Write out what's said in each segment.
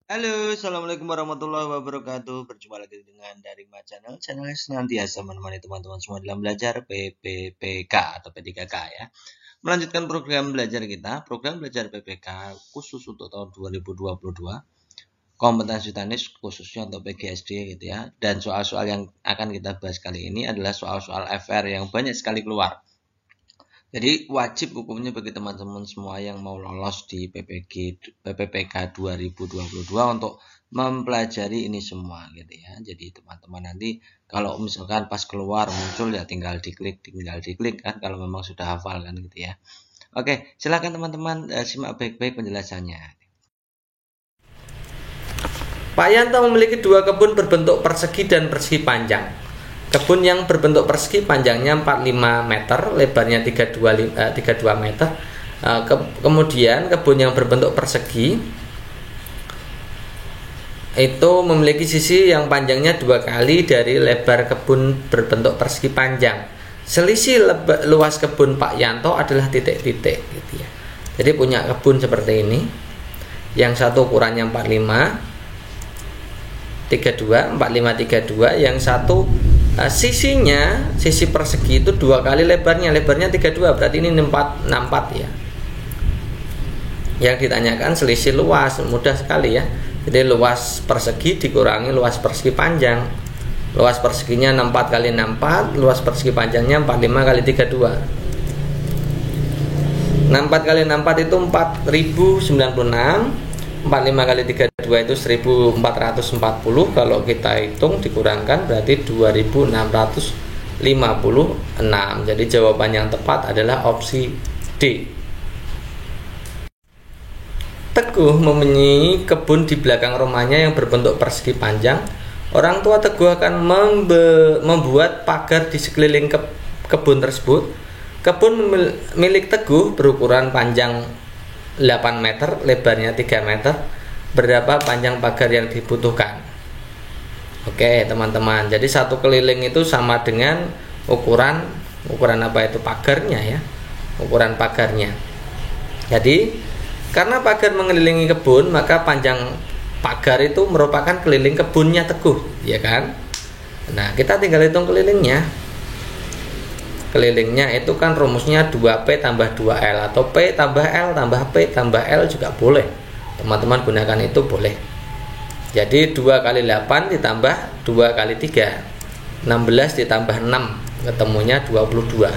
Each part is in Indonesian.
Halo, assalamualaikum warahmatullahi wabarakatuh. Berjumpa lagi dengan Daring Ma Channel. Channel yang senantiasa menemani teman-teman semua dalam belajar PPPK atau P3K ya. Melanjutkan program belajar kita, program belajar PPK khusus untuk tahun 2022. Kompetensi teknis khususnya untuk PGSD gitu ya. Dan soal-soal yang akan kita bahas kali ini adalah soal-soal FR yang banyak sekali keluar. Jadi wajib hukumnya bagi teman-teman semua yang mau lolos di PPPK 2022 untuk mempelajari ini semua gitu ya. Jadi teman-teman nanti kalau misalkan pas keluar muncul ya tinggal diklik kan kalau memang sudah hafal kan gitu ya. Oke, silakan teman-teman simak baik-baik penjelasannya. Pak Yanto memiliki dua kebun berbentuk persegi dan persegi panjang. Kebun yang berbentuk persegi panjangnya 45 meter, lebarnya 32 meter. Kemudian kebun yang berbentuk persegi itu memiliki sisi yang panjangnya 2 kali dari lebar kebun berbentuk persegi panjang. Selisih luas kebun Pak Yanto adalah titik-titik gitu ya. Jadi punya kebun seperti ini. Yang satu ukurannya 45 32, yang satu sisi persegi itu 2 kali lebarnya 32, berarti ini 64 ya. Yang ditanyakan selisih luas, mudah sekali ya. Jadi luas persegi dikurangi luas persegi panjang. Luas perseginya 64 kali 64, luas persegi panjangnya 45 kali 32. 64 kali 64 itu 4096. 45 kali 32 itu 1440. Kalau kita hitung dikurangkan berarti 2656. Jadi jawaban yang tepat adalah opsi D. Teguh mempunyai kebun di belakang rumahnya yang berbentuk persegi panjang. Orang tua Teguh akan membuat pagar di sekeliling kebun tersebut. Kebun milik Teguh berukuran panjang 8 meter, lebarnya 3 meter. Berapa panjang pagar yang dibutuhkan? Oke teman-teman, jadi satu keliling itu sama dengan ukuran apa itu pagarnya ya, ukuran pagarnya. Jadi karena pagar mengelilingi kebun, maka panjang pagar itu merupakan keliling kebunnya Teguh, ya kan? Nah kita tinggal hitung kelilingnya. Kelilingnya itu kan rumusnya 2P tambah 2L atau P tambah L tambah P tambah L juga boleh. Teman-teman gunakan itu boleh. Jadi 2 kali 8 ditambah 2 kali 3, 16 ditambah 6, ketemunya 22.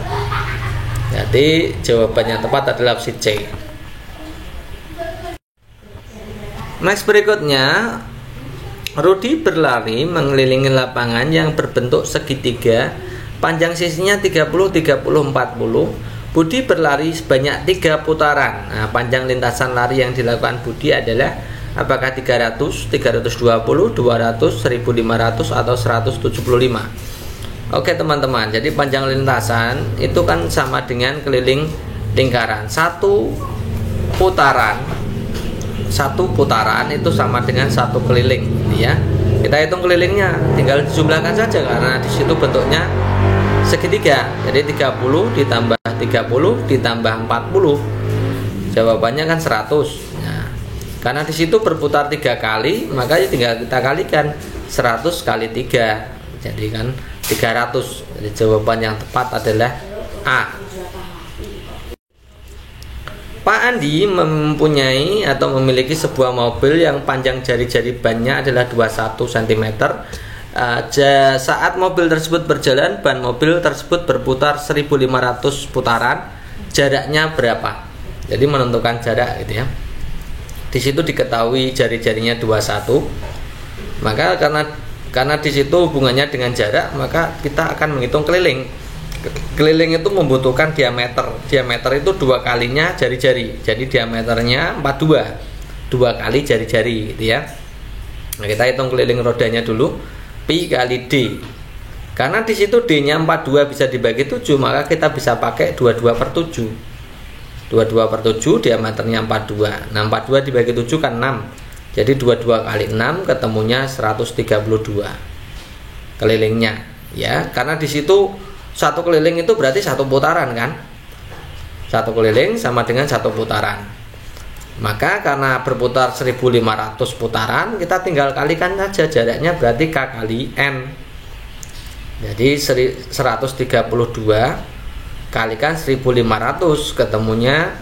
Jadi jawaban yang tepat adalah opsi C. Next berikutnya, Rudi berlari mengelilingi lapangan yang berbentuk segitiga. Panjang sisinya 30, 30, 40. Budi berlari sebanyak 3 putaran. Nah, panjang lintasan lari yang dilakukan Budi adalah apakah 300, 320, 200, 1500 atau 175. Oke teman-teman, jadi panjang lintasan itu kan sama dengan keliling lingkaran. Satu putaran itu sama dengan satu keliling ya. Kita hitung kelilingnya, tinggal dijumlahkan saja karena di situ bentuknya segitiga. Jadi 30 ditambah 30 ditambah 40. Jawabannya kan 100. Nah, karena di situ berputar 3 kali, maka tinggal kita kalikan 100 kali 3. Jadi kan 300. Jadi jawaban yang tepat adalah A. Pak Andi mempunyai atau memiliki sebuah mobil yang panjang jari-jari bannya adalah 21 cm. Saat mobil tersebut berjalan, ban mobil tersebut berputar 1500 putaran. Jaraknya berapa? Jadi menentukan jarak gitu ya. Di situ diketahui jari-jarinya 21. Maka karena di situ hubungannya dengan jarak, maka kita akan menghitung keliling. Keliling itu membutuhkan diameter. Diameter itu 2 kalinya jari-jari. Jadi diameternya 42. 2 kali jari-jari gitu ya. Nah, kita hitung keliling rodanya dulu. Pi kali D. Karena di situ D-nya 42 bisa dibagi 7, maka kita bisa pakai 22 per 7. 22 per 7 diameternya 42. Nah, 42 dibagi 7 kan 6. Jadi 22 kali 6 ketemunya 132 kelilingnya ya. Karena di situ satu keliling itu berarti satu putaran kan. Satu keliling sama dengan satu putaran. Maka karena berputar 1500 putaran, kita tinggal kalikan saja jaraknya, berarti K kali N. Jadi 132 kalikan 1500, ketemunya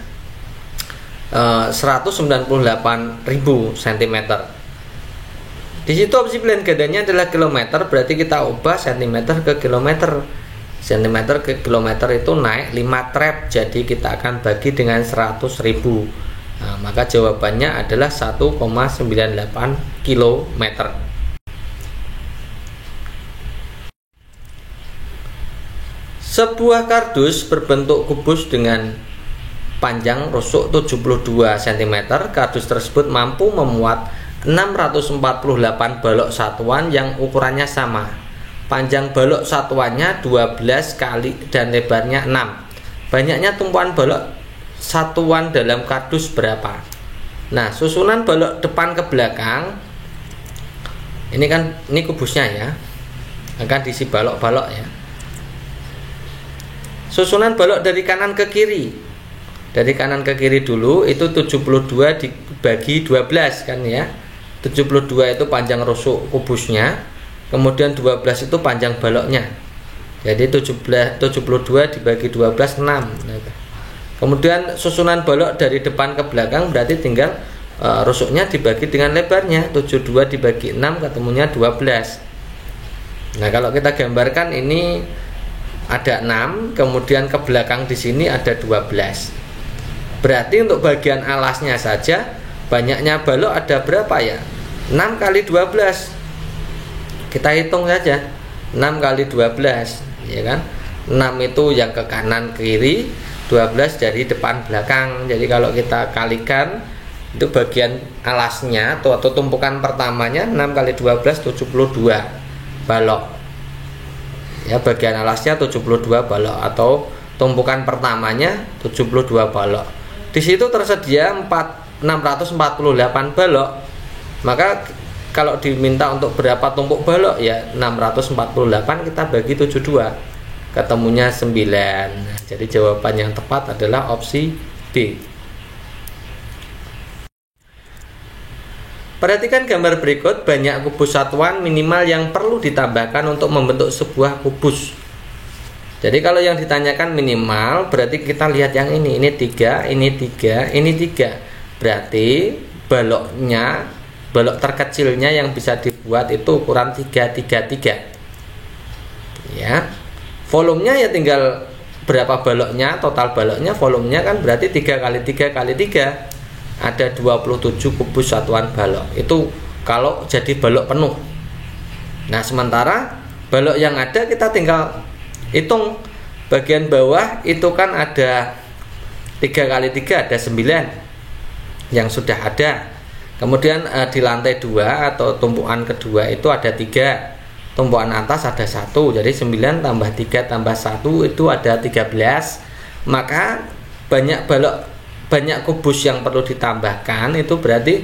198.000 cm. Di situ opsi pilihan gandanya adalah kilometer, berarti kita ubah cm ke kilometer. Cm ke kilometer itu naik 5 trep, jadi kita akan bagi dengan 100.000. Nah, maka jawabannya adalah 1,98 km. Sebuah kardus berbentuk kubus dengan panjang rusuk 72 cm. Kardus tersebut mampu memuat 648 balok satuan yang ukurannya sama. Panjang balok satuannya 12 kali dan lebarnya 6. Banyaknya tumpuan balok satuan dalam kardus berapa? Nah, susunan balok depan ke belakang ini kubusnya ya, akan diisi balok-balok ya. Susunan balok dari kanan ke kiri. Dari kanan ke kiri dulu itu 72 dibagi 12 kan ya. 72 itu panjang rusuk kubusnya, kemudian 12 itu panjang baloknya. Jadi 72 dibagi 12 6. Kemudian susunan balok dari depan ke belakang berarti tinggal rusuknya dibagi dengan lebarnya. 72 dibagi 6 ketemunya 12. Nah, kalau kita gambarkan ini ada 6, kemudian ke belakang di sini ada 12. Berarti untuk bagian alasnya saja banyaknya balok ada berapa ya? 6 kali 12. Kita hitung saja. 6 kali 12, ya kan? 6 itu yang ke kanan kiri, 12 dari depan belakang. Jadi kalau kita kalikan itu bagian alasnya atau tumpukan pertamanya 6 kali 12 72 balok. Ya, bagian alasnya 72 balok atau tumpukan pertamanya 72 balok. Di situ tersedia 648 balok. Maka kalau diminta untuk berapa tumpuk balok ya 648 kita bagi 72. Ketemunya 9. Nah, jadi jawaban yang tepat adalah opsi B. Perhatikan gambar berikut, banyak kubus satuan minimal yang perlu ditambahkan untuk membentuk sebuah kubus. Jadi kalau yang ditanyakan minimal, berarti kita lihat yang ini 3, ini 3, ini 3. Berarti balok terkecilnya yang bisa dibuat itu ukuran 333. Ya. Volumenya ya tinggal berapa baloknya, total baloknya, volumenya kan berarti 3 kali 3 kali 3. Ada 27 kubus satuan balok. Itu kalau jadi balok penuh. Nah, sementara balok yang ada kita tinggal hitung. Bagian bawah itu kan ada 3 kali 3 ada 9 yang sudah ada. Kemudian di lantai 2 atau tumpukan kedua itu ada 3. Tumpukan atas ada 1. Jadi 9 tambah 3 tambah 1 itu ada 13. Maka banyak kubus yang perlu ditambahkan, itu berarti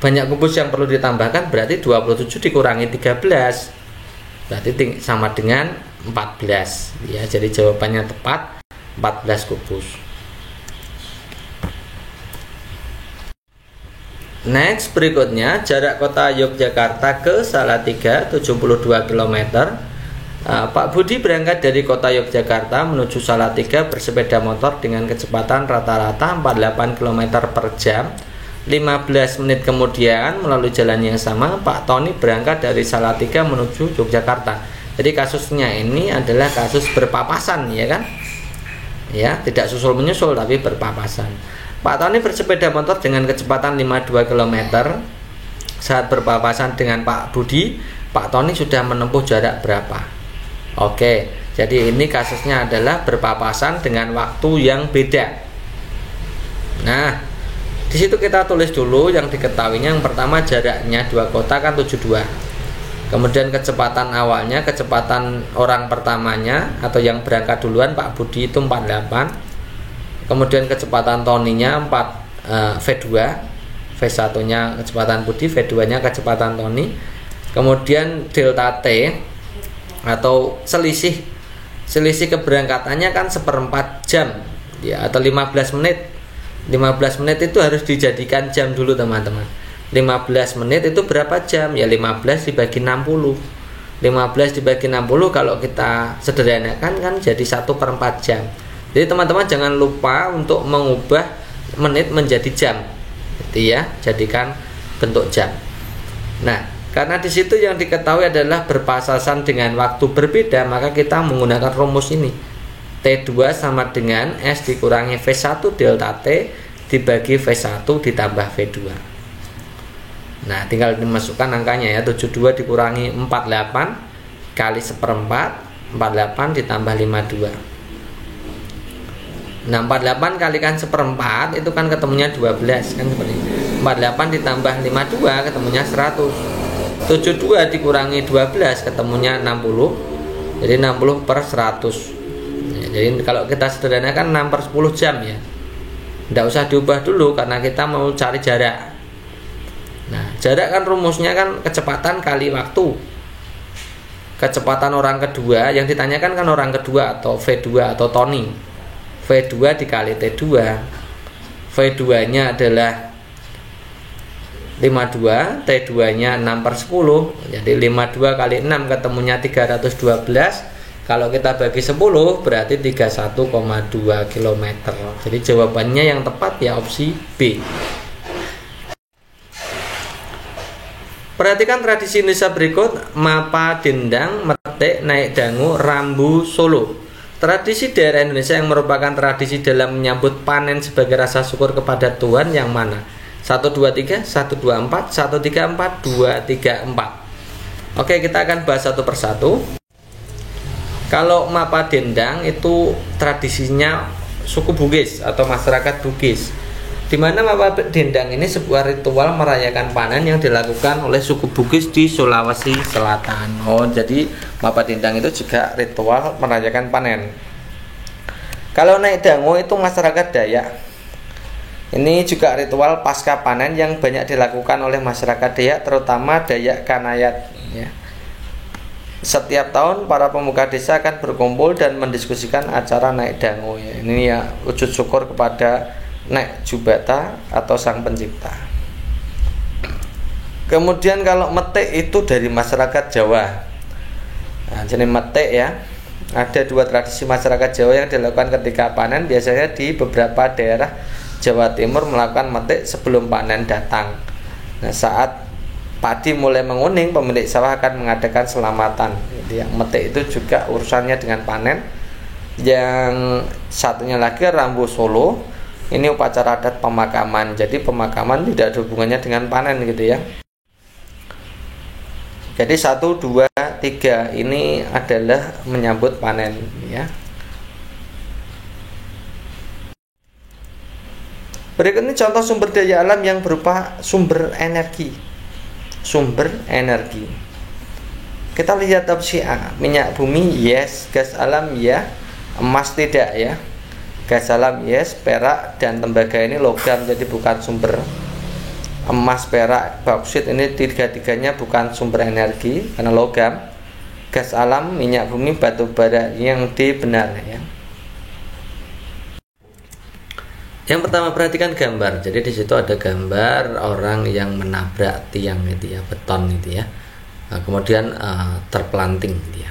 banyak kubus yang perlu ditambahkan berarti 27 dikurangi 13 berarti sama dengan 14 ya. Jadi jawabannya tepat 14 kubus. Next, berikutnya jarak kota Yogyakarta ke Salatiga 72 km. Pak Budi berangkat dari kota Yogyakarta menuju Salatiga bersepeda motor dengan kecepatan rata-rata 48 km per jam. 15 menit kemudian melalui jalan yang sama, Pak Tony berangkat dari Salatiga menuju Yogyakarta. Jadi kasusnya ini adalah kasus berpapasan, ya kan? Ya, tidak susul menyusul tapi berpapasan. Pak Tony bersepeda motor dengan kecepatan 52 km. Saat berpapasan dengan Pak Budi, Pak Tony sudah menempuh jarak berapa? Oke, jadi ini kasusnya adalah berpapasan dengan waktu yang beda. Nah, di situ kita tulis dulu yang diketahuinya. Yang pertama jaraknya dua kota kan 72. Kemudian kecepatan awalnya, kecepatan orang pertamanya atau yang berangkat duluan Pak Budi itu 48. Kemudian kecepatan Tony-nya V2. V1-nya kecepatan Budi, V2-nya kecepatan Tony. Kemudian delta T atau selisih keberangkatannya kan 1/4 jam ya, atau 15 menit. 15 menit itu harus dijadikan jam dulu teman-teman. 15 menit itu berapa jam? Ya 15 dibagi 60. 15 dibagi 60 kalau kita sederhanakan kan jadi 1/4 jam. Jadi teman-teman jangan lupa untuk mengubah menit menjadi jam, gitu ya, jadikan bentuk jam. Nah, karena di situ yang diketahui adalah berpasasan dengan waktu berbeda, maka kita menggunakan rumus ini. T2 sama dengan S dikurangi V1 delta T dibagi V1 ditambah V2. Nah, tinggal dimasukkan angkanya ya, 72 dikurangi 48 kali 1/4, 48 ditambah 52. Nah, 48 kalikan 1/4 itu kan ketemunya 12 kan, seperti ini. 48 ditambah 52 ketemunya 100. 72 dikurangi 12 ketemunya 60. Jadi 60/100. Ya, jadi kalau kita sederhanakan 6/10 jam ya. Tidak usah diubah dulu karena kita mau cari jarak. Nah, jarak kan rumusnya kan kecepatan kali waktu. Kecepatan orang kedua yang ditanyakan kan orang kedua atau V2 atau Tony. V2 dikali T2. V2 nya adalah 52, T2 nya 6/10. Jadi 52 kali 6 ketemunya 312. Kalau kita bagi 10 berarti 31,2 km. Jadi jawabannya yang tepat ya opsi B. Perhatikan tradisi Indonesia berikut: Mapa Dendang, Metik, Naik Dangu, Rambu Solo. Tradisi daerah Indonesia yang merupakan tradisi dalam menyambut panen sebagai rasa syukur kepada Tuhan yang mana? 1, 2, 3, 1, 2, 4, 1, 3, 4, 2, 3, 4. Oke, kita akan bahas satu persatu. Kalau Mapa Dendang itu tradisinya suku Bugis atau masyarakat Bugis, di mana Mapa Dendang ini sebuah ritual merayakan panen yang dilakukan oleh suku Bugis di Sulawesi Selatan. Oh, jadi Mapa Dendang itu juga ritual merayakan panen. Kalau Naik Dangu itu masyarakat Dayak. Ini juga ritual pasca panen yang banyak dilakukan oleh masyarakat Dayak, terutama Dayak Kanayat ya. Setiap tahun para pemuka desa akan berkumpul dan mendiskusikan acara Naik Dangu ya. Ini ya wujud syukur kepada Nek Jubata atau Sang Pencipta. Kemudian kalau metik itu dari masyarakat Jawa. Nah, jenis metik ya. Ada dua tradisi masyarakat Jawa yang dilakukan ketika panen. Biasanya di beberapa daerah Jawa Timur melakukan metik sebelum panen datang. Nah, saat padi mulai menguning, pemilik sawah akan mengadakan selamatan. Jadi yang metik itu juga urusannya dengan panen. Yang satunya lagi Rambu Solo. Ini upacara adat pemakaman. Jadi pemakaman tidak ada hubungannya dengan panen gitu ya. Jadi 1, 2, 3 ini adalah menyambut panen ya. Berikut ini contoh sumber daya alam yang berupa sumber energi. Sumber energi. Kita lihat opsi A, minyak bumi yes, gas alam ya, emas tidak ya. Gas alam yes, perak dan tembaga ini logam, jadi bukan sumber. Emas, perak, bauksit ini tiga-tiganya bukan sumber energi karena logam. Gas alam, minyak bumi, batu bara yang D benar ya. Yang pertama perhatikan gambar. Jadi di situ ada gambar orang yang menabrak tiang gitu ya, beton gitu ya. Nah, kemudian terpelanting gitu ya.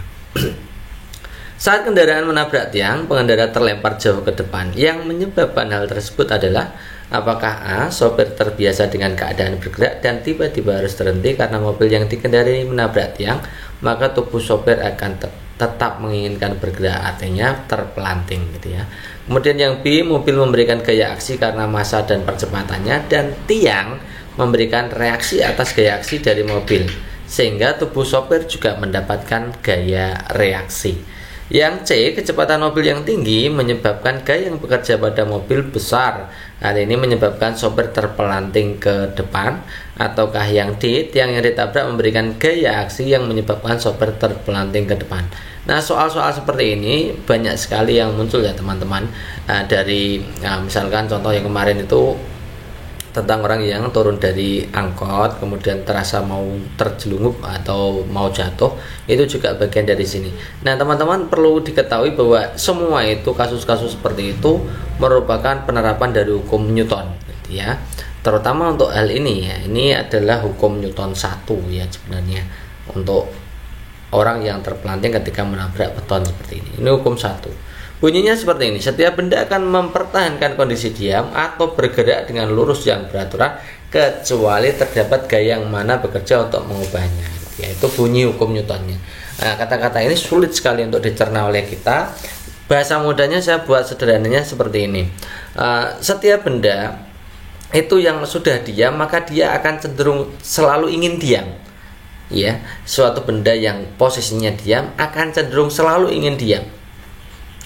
Saat kendaraan menabrak tiang, pengendara terlempar jauh ke depan. Yang menyebabkan hal tersebut adalah apakah A, sopir terbiasa dengan keadaan bergerak dan tiba-tiba harus berhenti karena mobil yang dikendarai menabrak tiang, maka tubuh sopir akan tetap menginginkan bergerak, artinya terpelanting gitu ya. Kemudian yang B, mobil memberikan gaya aksi karena massa dan percepatannya, dan tiang memberikan reaksi atas gaya aksi dari mobil, sehingga tubuh sopir juga mendapatkan gaya reaksi. Yang C, kecepatan mobil yang tinggi menyebabkan gaya yang bekerja pada mobil besar. Hal ini menyebabkan sopir terpelanting ke depan. Ataukah yang D, tiang yang ditabrak memberikan gaya aksi yang menyebabkan sopir terpelanting ke depan. Nah, soal-soal seperti ini banyak sekali yang muncul ya teman-teman. Dari misalkan contoh yang kemarin itu tentang orang yang turun dari angkot kemudian terasa mau terjelungup atau mau jatuh, itu juga bagian dari sini. Nah teman-teman perlu diketahui bahwa semua itu kasus-kasus seperti itu merupakan penerapan dari hukum Newton gitu ya. Terutama untuk hal ini ya, ini adalah hukum Newton 1 ya sebenarnya untuk orang yang terpelanting ketika menabrak beton seperti ini. Ini hukum 1. Bunyinya seperti ini, setiap benda akan mempertahankan kondisi diam atau bergerak dengan lurus yang beraturan kecuali terdapat gaya yang mana bekerja untuk mengubahnya. Yaitu bunyi hukum Newtonnya. Nah, kata-kata ini sulit sekali untuk dicerna oleh kita. Bahasa mudahnya saya buat sederhananya seperti ini. Setiap benda itu yang sudah diam maka dia akan cenderung selalu ingin diam. Ya, suatu benda yang posisinya diam akan cenderung selalu ingin diam.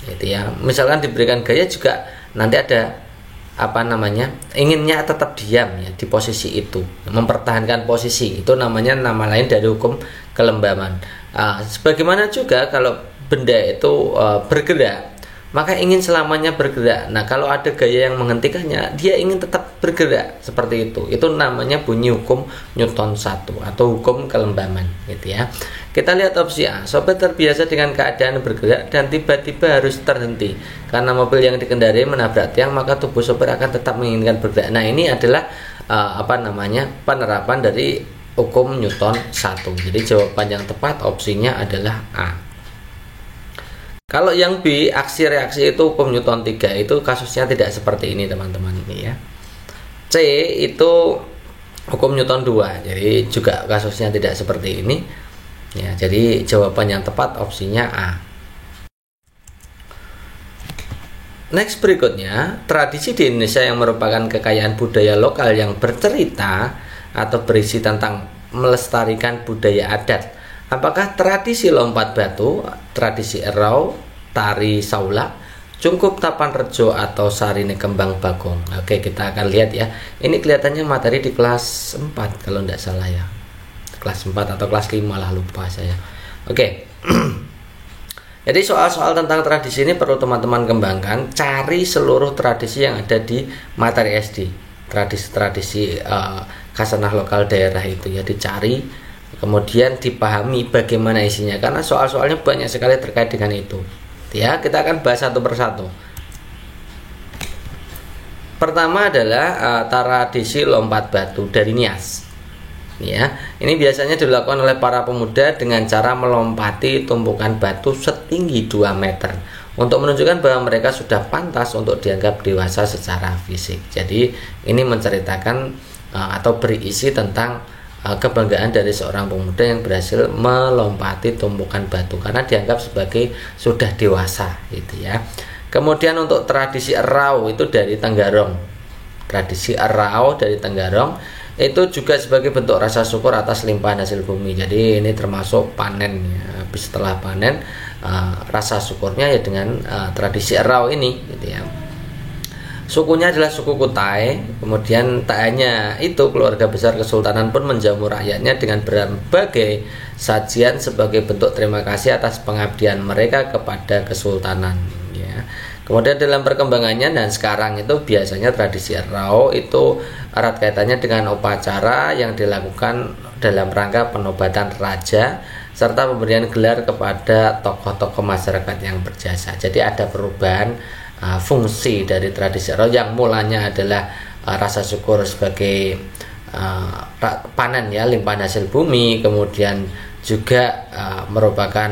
Gitu ya. Misalkan diberikan gaya juga nanti ada inginnya tetap diam ya di posisi itu, mempertahankan posisi, itu namanya nama lain dari hukum kelembaban. Sebagaimana juga kalau benda itu bergerak maka ingin selamanya bergerak. Nah kalau ada gaya yang menghentikannya dia ingin tetap bergerak seperti itu namanya bunyi hukum Newton 1 atau hukum kelembaban gitu ya. Kita lihat opsi A, sopir terbiasa dengan keadaan bergerak dan tiba-tiba harus terhenti karena mobil yang dikendarai menabrak tiang, maka tubuh sopir akan tetap menginginkan bergerak. Nah ini adalah penerapan dari hukum Newton 1. Jadi jawaban yang tepat opsinya adalah A. Kalau yang B, aksi reaksi itu hukum Newton 3, itu kasusnya tidak seperti ini teman-teman ini ya. C itu hukum Newton 2, jadi juga kasusnya tidak seperti ini. Ya, jadi jawaban yang tepat opsinya A. Next berikutnya, tradisi di Indonesia yang merupakan kekayaan budaya lokal yang bercerita atau berisi tentang melestarikan budaya adat. Apakah tradisi lompat batu, tradisi erau, tari saula, cungkup tapan rejo, atau sarine kembang bagong? Oke, kita akan lihat ya. Ini kelihatannya materi di kelas 4 kalau tidak salah ya. Kelas 4 atau kelas 5 lah, lupa saya. Oke. Jadi soal-soal tentang tradisi ini perlu teman-teman kembangkan. Cari seluruh tradisi yang ada di materi SD. Tradisi-tradisi khasanah lokal daerah itu ya dicari. Kemudian dipahami bagaimana isinya, karena soal-soalnya banyak sekali terkait dengan itu. Ya, kita akan bahas satu persatu. Pertama adalah tradisi lompat batu dari Nias. Ya, ini biasanya dilakukan oleh para pemuda dengan cara melompati tumpukan batu setinggi 2 meter untuk menunjukkan bahwa mereka sudah pantas untuk dianggap dewasa secara fisik. Jadi ini menceritakan atau berisi tentang kebanggaan dari seorang pemuda yang berhasil melompati tumpukan batu karena dianggap sebagai sudah dewasa gitu ya. Kemudian untuk tradisi erau itu dari Tenggarong. Tradisi erau dari Tenggarong itu juga sebagai bentuk rasa syukur atas limpahan hasil bumi. Jadi ini termasuk panen ya. Habis setelah panen rasa syukurnya ya dengan tradisi erau ini gitu ya. Sukunya adalah suku Kutai. Kemudian tak hanya itu, keluarga besar kesultanan pun menjamu rakyatnya dengan berbagai sajian sebagai bentuk terima kasih atas pengabdian mereka kepada kesultanan ya. Kemudian dalam perkembangannya dan sekarang itu biasanya tradisi erau itu erat kaitannya dengan upacara yang dilakukan dalam rangka penobatan raja serta pemberian gelar kepada tokoh-tokoh masyarakat yang berjasa. Jadi ada perubahan fungsi dari tradisi erau yang mulanya adalah rasa syukur sebagai panen ya, limpahan hasil bumi, kemudian juga merupakan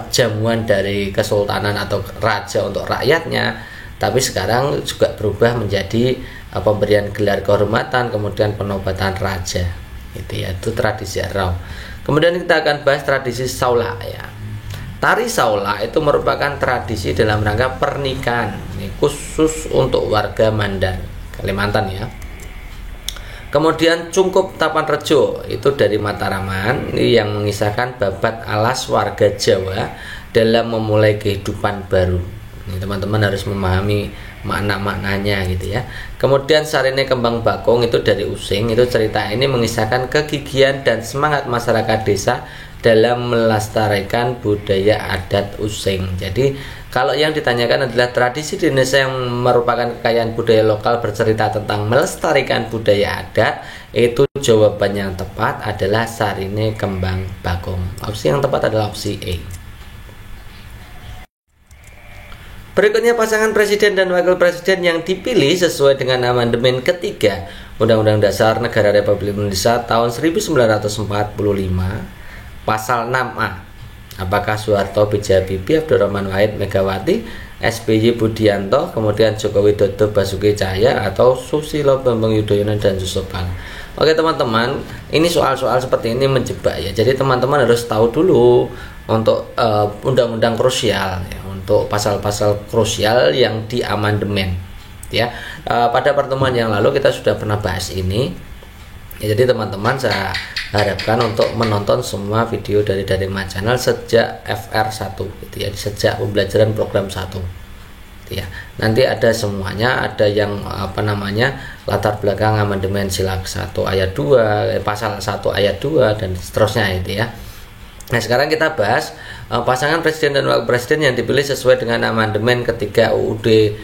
jamuan dari kesultanan atau raja untuk rakyatnya, tapi sekarang juga berubah menjadi pemberian gelar kehormatan, kemudian penobatan raja gitu ya. Itu tradisi erau. Kemudian kita akan bahas tradisi saula ya. Tari saula itu merupakan tradisi dalam rangka pernikahan, ini khusus untuk warga Mandar, Kalimantan ya. Kemudian cungkup tapan rejo itu dari Mataraman, ini yang mengisahkan babat alas warga Jawa dalam memulai kehidupan baru. Ini teman-teman harus memahami makna-maknanya gitu ya. Kemudian sarine kembang bagong itu dari Using, itu cerita ini mengisahkan kegigihan dan semangat masyarakat desa dalam melestarikan budaya adat Using. Jadi Kalau yang ditanyakan adalah tradisi di Indonesia yang merupakan kekayaan budaya lokal bercerita tentang melestarikan budaya adat, itu jawaban yang tepat adalah Sarine Kembang Bagong. Opsi yang tepat adalah opsi E. Berikutnya pasangan presiden dan wakil presiden yang dipilih sesuai dengan amandemen ketiga Undang-Undang Dasar Negara Republik Indonesia tahun 1945 pasal 6A. Apakah Soeharto, B.J. Habibie, Abdurrahman Wahid, Megawati, SBY Budianto, kemudian Joko Widodo, Basuki Cahaya, atau Susilo Bambang Yudhoyono dan Yusuf Kala? Oke teman-teman, ini soal-soal seperti ini menjebak ya. Jadi teman-teman harus tahu dulu untuk undang-undang krusial ya, untuk pasal-pasal krusial yang diamandemen ya. Pada pertemuan yang lalu kita sudah pernah bahas ini. Ya, jadi teman-teman saya harapkan untuk menonton semua video dari My Channel sejak FR1 gitu ya, sejak pembelajaran program 1. Ya, nanti ada semuanya, ada yang latar belakang amandemen sila 1 ayat 2, pasal 1 ayat 2 dan seterusnya itu ya. Nah, sekarang kita bahas pasangan presiden dan wakil presiden yang dipilih sesuai dengan amandemen ketiga UUD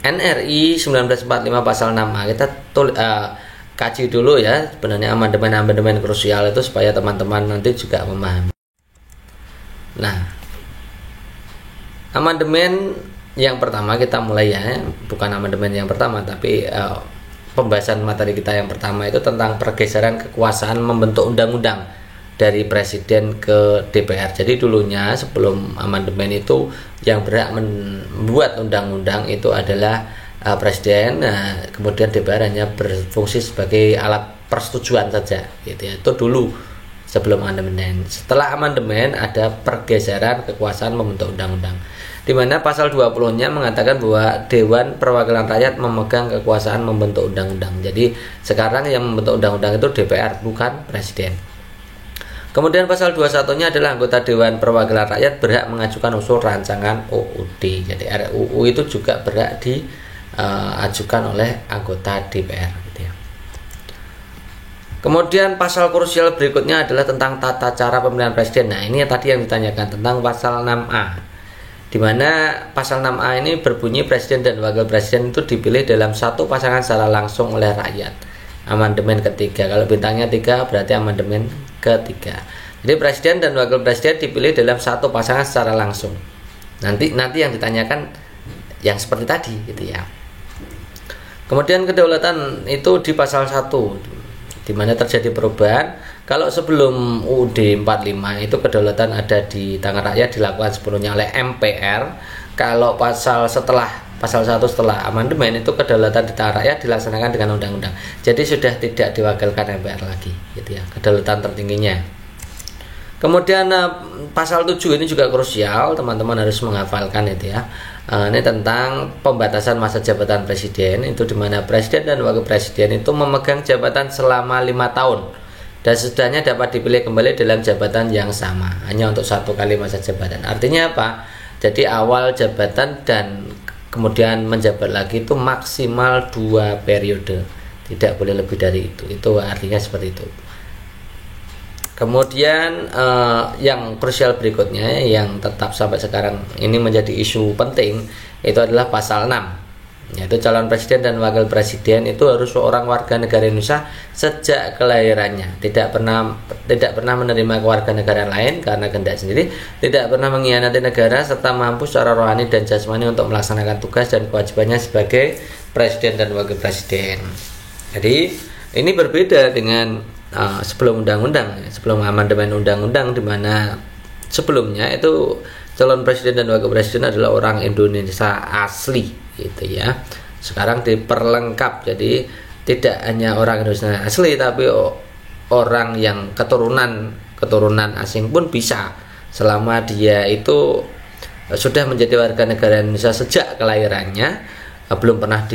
NRI 1945 pasal 6A. Kita kaji dulu ya sebenarnya amandemen krusial itu supaya teman-teman nanti juga memahami. Nah, amandemen yang pertama kita mulai ya, bukan amandemen yang pertama tapi pembahasan materi kita yang pertama itu tentang pergeseran kekuasaan membentuk undang-undang dari presiden ke DPR. Jadi dulunya sebelum amandemen itu yang berhak membuat undang-undang itu adalah presiden, kemudian DPR hanya berfungsi sebagai alat persetujuan saja gitu ya. Itu dulu sebelum amandemen. Setelah amandemen ada pergeseran kekuasaan membentuk undang-undang, di mana pasal 20-nya mengatakan bahwa Dewan Perwakilan Rakyat memegang kekuasaan membentuk undang-undang. Jadi sekarang yang membentuk undang-undang itu DPR, bukan presiden. Kemudian pasal 21-nya adalah anggota Dewan Perwakilan Rakyat berhak mengajukan usul rancangan UUD. Jadi RUU itu juga berhak diajukan oleh anggota DPR gitu ya. Kemudian pasal krusial berikutnya adalah tentang tata cara pemilihan presiden. Nah, ini tadi yang ditanyakan tentang pasal 6A, di mana pasal 6A ini berbunyi presiden dan wakil presiden itu dipilih dalam satu pasangan secara langsung oleh rakyat. Amandemen ketiga. Kalau bintangnya 3 berarti amandemen ketiga. Jadi presiden dan wakil presiden dipilih dalam satu pasangan secara langsung. Nanti yang ditanyakan yang seperti tadi gitu ya. Kemudian kedaulatan itu di pasal 1, di mana terjadi perubahan. Kalau sebelum UUD 45 itu kedaulatan ada di tangan rakyat, dilakukan sepenuhnya oleh MPR. Kalau pasal 1 setelah amandemen itu kedaulatan di tangan rakyat dilaksanakan dengan undang-undang. Jadi sudah tidak diwakilkan MPR lagi gitu ya, kedaulatan tertingginya. Kemudian pasal 7 ini juga krusial, teman-teman harus menghafalkan itu ya. Ini tentang pembatasan masa jabatan presiden, itu dimana presiden dan wakil presiden itu memegang jabatan selama 5 tahun dan sesudahnya dapat dipilih kembali dalam jabatan yang sama, hanya untuk 1 kali masa jabatan. Artinya apa? Jadi awal jabatan dan kemudian menjabat lagi itu maksimal 2 periode, tidak boleh lebih dari itu. Itu artinya seperti itu. Kemudian yang krusial berikutnya yang tetap sampai sekarang ini menjadi isu penting itu adalah pasal 6, yaitu calon presiden dan wakil presiden itu harus seorang warga negara Indonesia sejak kelahirannya, tidak pernah menerima kewarganegaraan lain karena kehendak sendiri, tidak pernah mengkhianati negara, serta mampu secara rohani dan jasmani untuk melaksanakan tugas dan kewajibannya sebagai presiden dan wakil presiden. Jadi ini berbeda dengan sebelum undang-undang, sebelum amandemen undang-undang, di mana sebelumnya itu calon presiden dan wakil presiden adalah orang Indonesia asli gitu ya. Sekarang diperlengkap, jadi tidak hanya orang Indonesia asli tapi orang yang keturunan asing pun bisa, selama dia itu sudah menjadi warga negara Indonesia sejak kelahirannya, belum pernah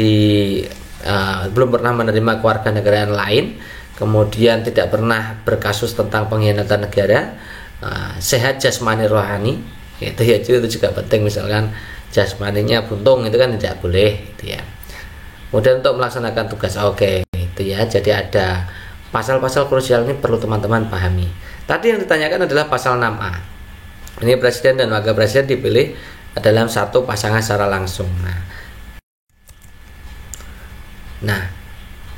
menerima kewarganegaraan lain, kemudian tidak pernah berkasus tentang pengkhianatan negara, sehat jasmani rohani itu ya, itu juga penting. Misalkan jasmaninya buntung itu kan tidak boleh gitu ya. Kemudian untuk melaksanakan tugas, itu ya. Jadi ada pasal-pasal krusial ini perlu teman-teman pahami. Tadi yang ditanyakan adalah pasal 6A. Ini presiden dan wakil presiden dipilih dalam satu pasangan secara langsung. Nah,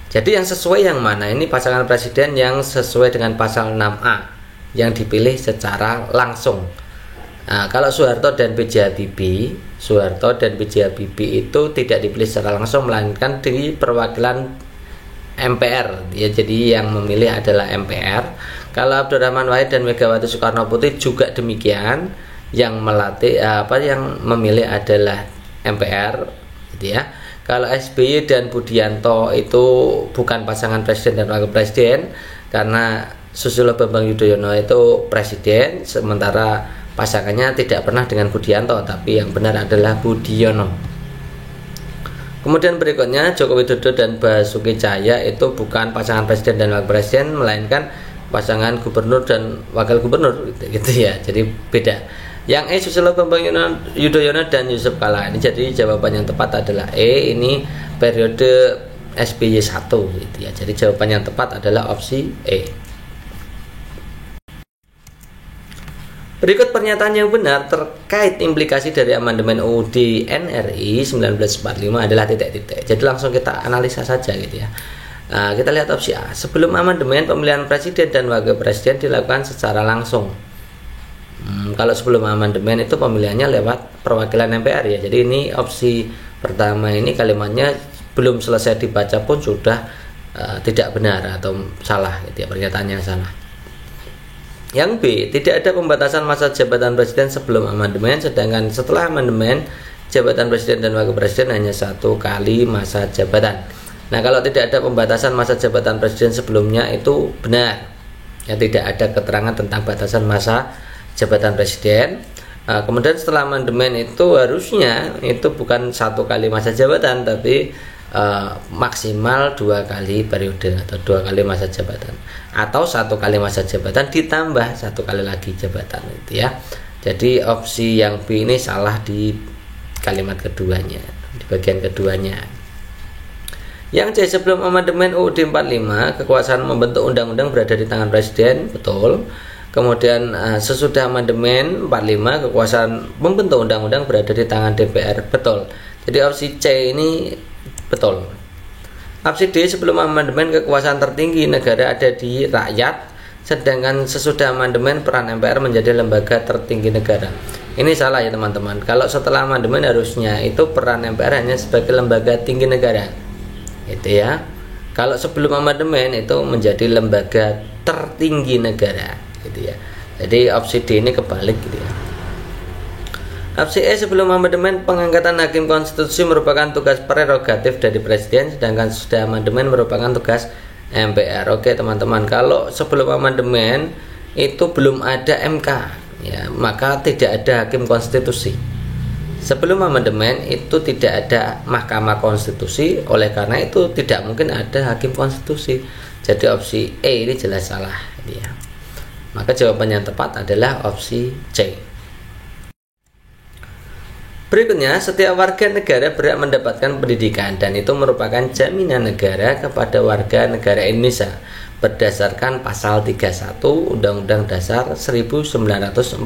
jadi yang sesuai yang mana? Ini pasangan presiden yang sesuai dengan pasal 6A yang dipilih secara langsung. Nah, kalau Soeharto dan B.J. Habibie itu tidak dipilih secara langsung, melainkan di perwakilan MPR. Ya, jadi yang memilih adalah MPR. Kalau Abdurrahman Wahid dan Megawati Soekarno Putri juga demikian, yang memilih adalah MPR, gitu ya. Kalau SBY dan Budianto itu bukan pasangan presiden dan wakil presiden, karena Susilo Bambang Yudhoyono itu presiden, sementara pasangannya tidak pernah dengan Budianto, tapi yang benar adalah Budiono. Kemudian berikutnya Joko Widodo dan Basuki Cahaya itu bukan pasangan presiden dan wakil presiden, melainkan pasangan gubernur dan wakil gubernur, gitu ya. Jadi beda. Yang Susilo Bambang Yudhoyono dan Yusuf Kala. Ini jadi jawaban yang tepat adalah ini periode SBY 1, gitu ya. Jadi jawaban yang tepat adalah opsi E. Berikut pernyataan yang benar terkait implikasi dari amandemen UUD NRI 1945 adalah titik-titik. Jadi langsung kita analisa saja, gitu ya. Kita lihat opsi A. Sebelum amandemen, pemilihan presiden dan wakil presiden dilakukan secara langsung. Kalau sebelum amandemen itu pemilihannya lewat perwakilan MPR, ya. Jadi ini opsi pertama, ini kalimatnya belum selesai dibaca pun sudah tidak benar atau salah, gitu ya, pernyataannya salah. Yang B, tidak ada pembatasan masa jabatan presiden sebelum amandemen, sedangkan setelah amandemen jabatan presiden dan wakil presiden hanya 1 kali masa jabatan. Nah, kalau tidak ada pembatasan masa jabatan presiden sebelumnya itu benar, ya, tidak ada keterangan tentang batasan masa jabatan presiden. Kemudian setelah amandemen itu harusnya itu bukan 1 kali masa jabatan, tapi maksimal 2 kali periode atau 2 kali masa jabatan, atau 1 kali masa jabatan ditambah 1 kali lagi jabatan, itu ya. Jadi opsi yang B ini salah di kalimat keduanya, di bagian keduanya. Yang C, sebelum amandemen UUD 45 kekuasaan membentuk undang-undang berada di tangan presiden, betul. Kemudian sesudah amandemen 45 kekuasaan membentuk undang-undang berada di tangan DPR, betul. Jadi opsi C ini betul. Opsi D, sebelum amandemen kekuasaan tertinggi negara ada di rakyat, sedangkan sesudah amandemen peran MPR menjadi lembaga tertinggi negara. Ini salah, ya teman-teman. Kalau setelah amandemen harusnya itu peran MPR hanya sebagai lembaga tinggi negara, itu ya. Kalau sebelum amandemen itu menjadi lembaga tertinggi negara, gitu ya. Jadi opsi D ini kebalik, gitu ya. Opsi E, sebelum amandemen pengangkatan hakim konstitusi merupakan tugas prerogatif dari presiden, sedangkan sudah amandemen merupakan tugas MPR. Oke teman-teman, kalau sebelum amandemen itu belum ada MK, ya, maka tidak ada hakim konstitusi. Sebelum amandemen itu tidak ada Mahkamah Konstitusi, oleh karena itu tidak mungkin ada hakim konstitusi. Jadi opsi E ini jelas salah, ya. Maka jawaban yang tepat adalah opsi C. Berikutnya, setiap warga negara berhak mendapatkan pendidikan dan itu merupakan jaminan negara kepada warga negara Indonesia berdasarkan pasal 31 Undang-Undang Dasar 1945.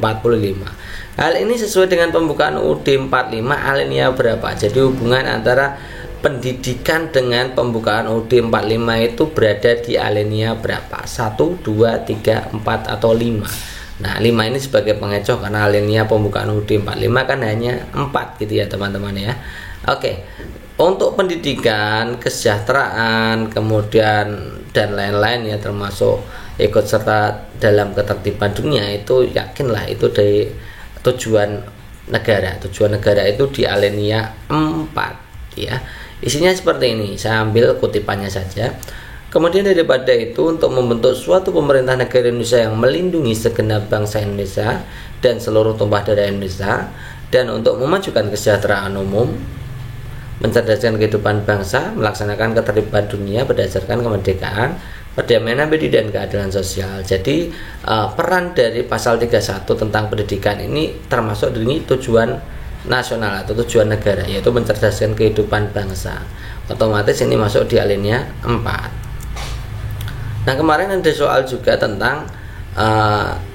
Hal ini sesuai dengan pembukaan UUD 45 alinea berapa? Jadi hubungan antara pendidikan dengan pembukaan UUD 45 itu berada di alinea berapa? 1, 2, 3, 4 atau 5. Nah, 5 ini sebagai pengecoh karena alinea pembukaan UUD 45 kan hanya 4, gitu ya teman-teman ya. Oke. Untuk pendidikan, kesejahteraan, kemudian dan lain-lain ya, termasuk ikut serta dalam ketertiban dunia, itu yakinlah itu dari tujuan negara. Tujuan negara itu di alinea 4 ya. Isinya seperti ini, saya ambil kutipannya saja. Kemudian daripada itu, untuk membentuk suatu pemerintah negara Indonesia yang melindungi segenap bangsa Indonesia dan seluruh tumpah darah Indonesia, dan untuk memajukan kesejahteraan umum, mencerdaskan kehidupan bangsa, melaksanakan ketertiban dunia berdasarkan kemerdekaan, perdamaian abadi dan keadilan sosial. Jadi peran dari pasal 31 tentang pendidikan ini termasuk dari tujuan nasional atau tujuan negara, yaitu mencerdaskan kehidupan bangsa. Otomatis ini masuk di alinea 4. Nah, kemarin ada soal juga tentang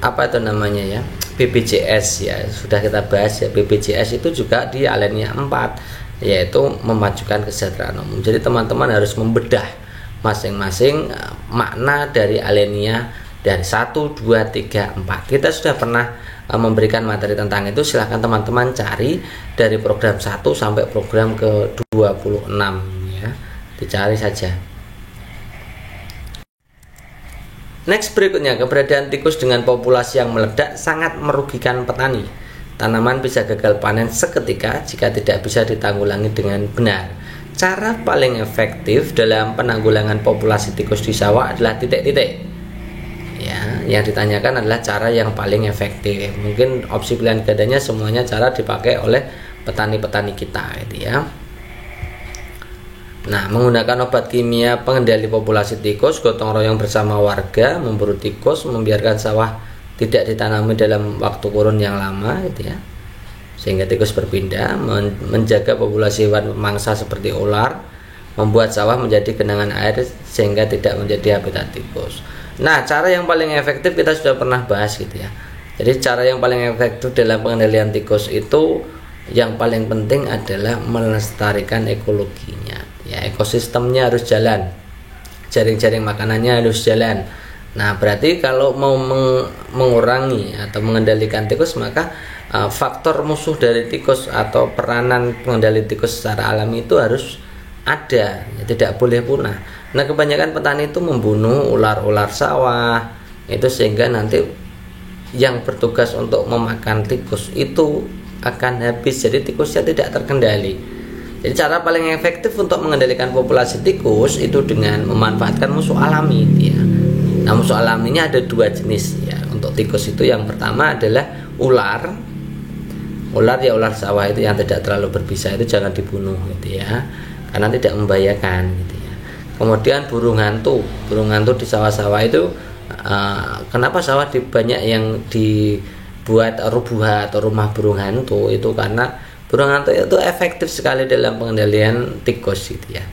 apa itu namanya ya, BPJS ya, sudah kita bahas ya. BPJS itu juga di alinea 4, yaitu memajukan kesejahteraan umum. Jadi teman-teman harus membedah masing-masing makna dari alinea dari 1, 2, 3, 4. Kita sudah pernah memberikan materi tentang itu. Silahkan teman-teman cari dari program 1 sampai program ke 26 ya, dicari saja. Next berikutnya, keberadaan tikus dengan populasi yang meledak sangat merugikan petani. Tanaman bisa gagal panen seketika jika tidak bisa ditanggulangi dengan benar. Cara paling efektif dalam penanggulangan populasi tikus di sawah adalah titik-titik. Ya, yang ditanyakan adalah cara yang paling efektif. Mungkin opsi pilihan gandanya semuanya cara dipakai oleh petani-petani kita, gitu ya. Nah, menggunakan obat kimia pengendali populasi tikus, gotong royong bersama warga memburu tikus, membiarkan sawah tidak ditanami dalam waktu kurun yang lama, gitu ya, sehingga tikus berpindah, menjaga populasi hewan pemangsa seperti ular, membuat sawah menjadi genangan air sehingga tidak menjadi habitat tikus. Nah, cara yang paling efektif kita sudah pernah bahas, gitu ya. Jadi cara yang paling efektif dalam pengendalian tikus itu yang paling penting adalah melestarikan ekologinya. Ya, ekosistemnya harus jalan, jaring-jaring makanannya harus jalan. Nah, berarti kalau mau mengurangi atau mengendalikan tikus, maka faktor musuh dari tikus atau peranan pengendali tikus secara alami itu harus ada, ya, tidak boleh punah. Nah, kebanyakan petani itu membunuh ular-ular sawah itu, sehingga nanti yang bertugas untuk memakan tikus itu akan habis, jadi tikusnya tidak terkendali. Jadi cara paling efektif untuk mengendalikan populasi tikus itu dengan memanfaatkan musuh alami, ya. Nah, musuh alaminya ada 2 jenis ya untuk tikus itu. Yang pertama adalah ular ya, ular sawah itu yang tidak terlalu berbisa, itu jangan dibunuh, gitu ya, karena tidak membahayakan, gitu ya. Kemudian burung hantu di sawah-sawah itu kenapa sawah banyak yang dibuat rubuha atau rumah burung hantu itu karena burung hantu itu efektif sekali dalam pengendalian tikus, gitu ya.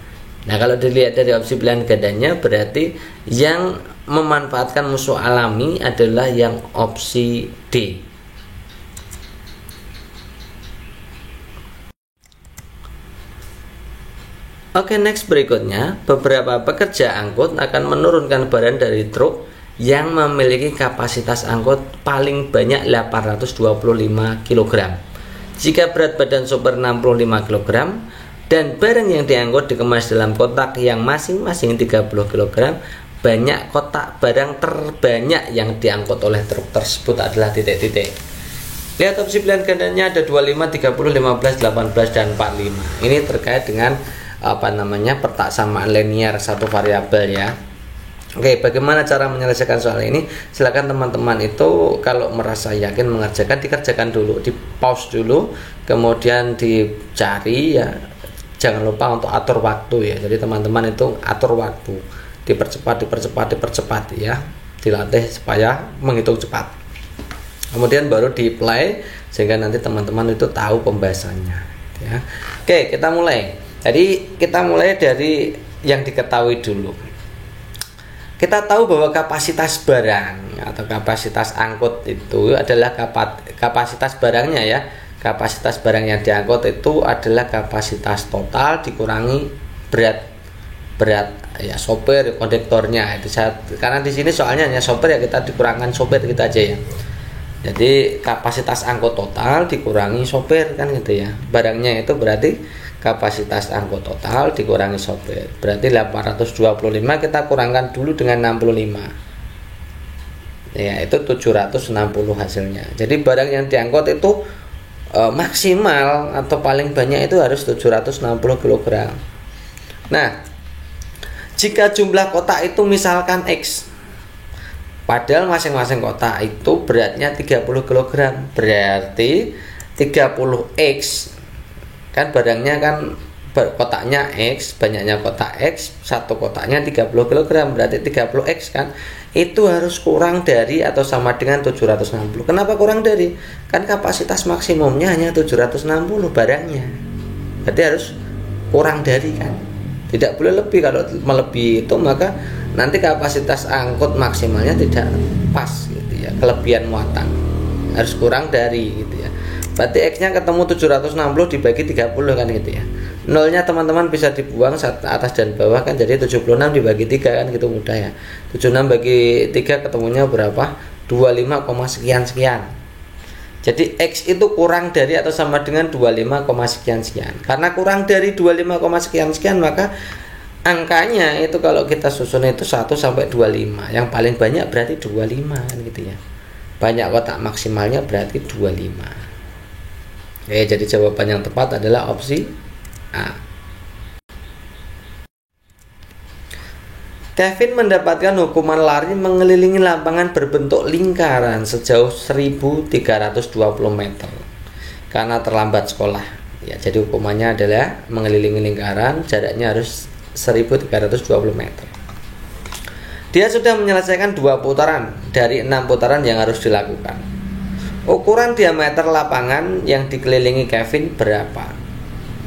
Nah, kalau dilihat dari opsi pilihan gandanya, berarti yang memanfaatkan musuh alami adalah yang opsi D. Oke, next berikutnya, beberapa pekerja angkut akan menurunkan barang dari truk yang memiliki kapasitas angkut paling banyak 825 kg. Jika berat badan sopir 65 kg dan barang yang diangkut dikemas dalam kotak yang masing-masing 30 kg, banyak kotak barang terbanyak yang diangkut oleh truk tersebut adalah titik-titik. Lihat opsi pilihan gandanya ada 25, 30, 15, 18 dan 45. Ini terkait dengan pertaksamaan linear satu variabel ya. Oke, bagaimana cara menyelesaikan soal ini? Silakan teman-teman itu kalau merasa yakin dikerjakan dulu, di pause dulu, kemudian dicari ya. Jangan lupa untuk atur waktu ya. Jadi teman-teman itu atur waktu, dipercepat ya. Dilatih supaya menghitung cepat. Kemudian baru di-play sehingga nanti teman-teman itu tahu pembahasannya ya. Oke, kita mulai. Jadi kita mulai dari yang diketahui dulu. Kita tahu bahwa kapasitas barang atau kapasitas angkut itu adalah kapasitas barangnya ya. Kapasitas barang yang diangkut itu adalah kapasitas total dikurangi berat ya, sopir, kondektornya. Itu karena di sini soalnya hanya sopir ya, kita dikurangkan sopir kita aja ya. Jadi kapasitas angkut total dikurangi sopir kan, gitu ya. Barangnya itu berarti kapasitas angkut total dikurangi sopir, berarti 825 kita kurangkan dulu dengan 65 ya, itu 760 hasilnya. Jadi barang yang diangkut itu maksimal atau paling banyak itu harus 760 kg. Nah, jika jumlah kotak itu misalkan X, padahal masing-masing kotak itu beratnya 30 kg, berarti 30X kan barangnya kan kotaknya X, banyaknya kotak X, satu kotaknya 30 kg, berarti 30X kan, itu harus kurang dari atau sama dengan 760. Kenapa kurang dari? Kan kapasitas maksimumnya hanya 760 barangnya, berarti harus kurang dari kan, tidak boleh lebih. Kalau melebihi itu maka nanti kapasitas angkut maksimalnya tidak pas, gitu ya, kelebihan muatan. harus kurang dari gitu ya. Berarti X-nya ketemu 760 dibagi 30 kan gitu ya. Nolnya teman-teman bisa dibuang atas dan bawah kan, jadi 76 dibagi 3 kan gitu, mudah ya. 76 bagi 3 ketemunya berapa? 25, sekian sekian. Jadi X itu kurang dari atau sama dengan 25, sekian sekian. Karena kurang dari 25, sekian sekian, maka angkanya itu kalau kita susun itu 1 sampai 25. Yang paling banyak berarti 25 kan gitu ya. Banyak kotak maksimalnya berarti 25. Oke, jadi jawaban yang tepat adalah opsi A. Kevin mendapatkan hukuman lari mengelilingi lapangan berbentuk lingkaran sejauh 1320 meter karena terlambat sekolah. Ya, jadi hukumannya adalah mengelilingi lingkaran, jaraknya harus 1320 meter. Dia sudah menyelesaikan 2 putaran dari 6 putaran yang harus dilakukan. Ukuran diameter lapangan yang dikelilingi Kevin berapa?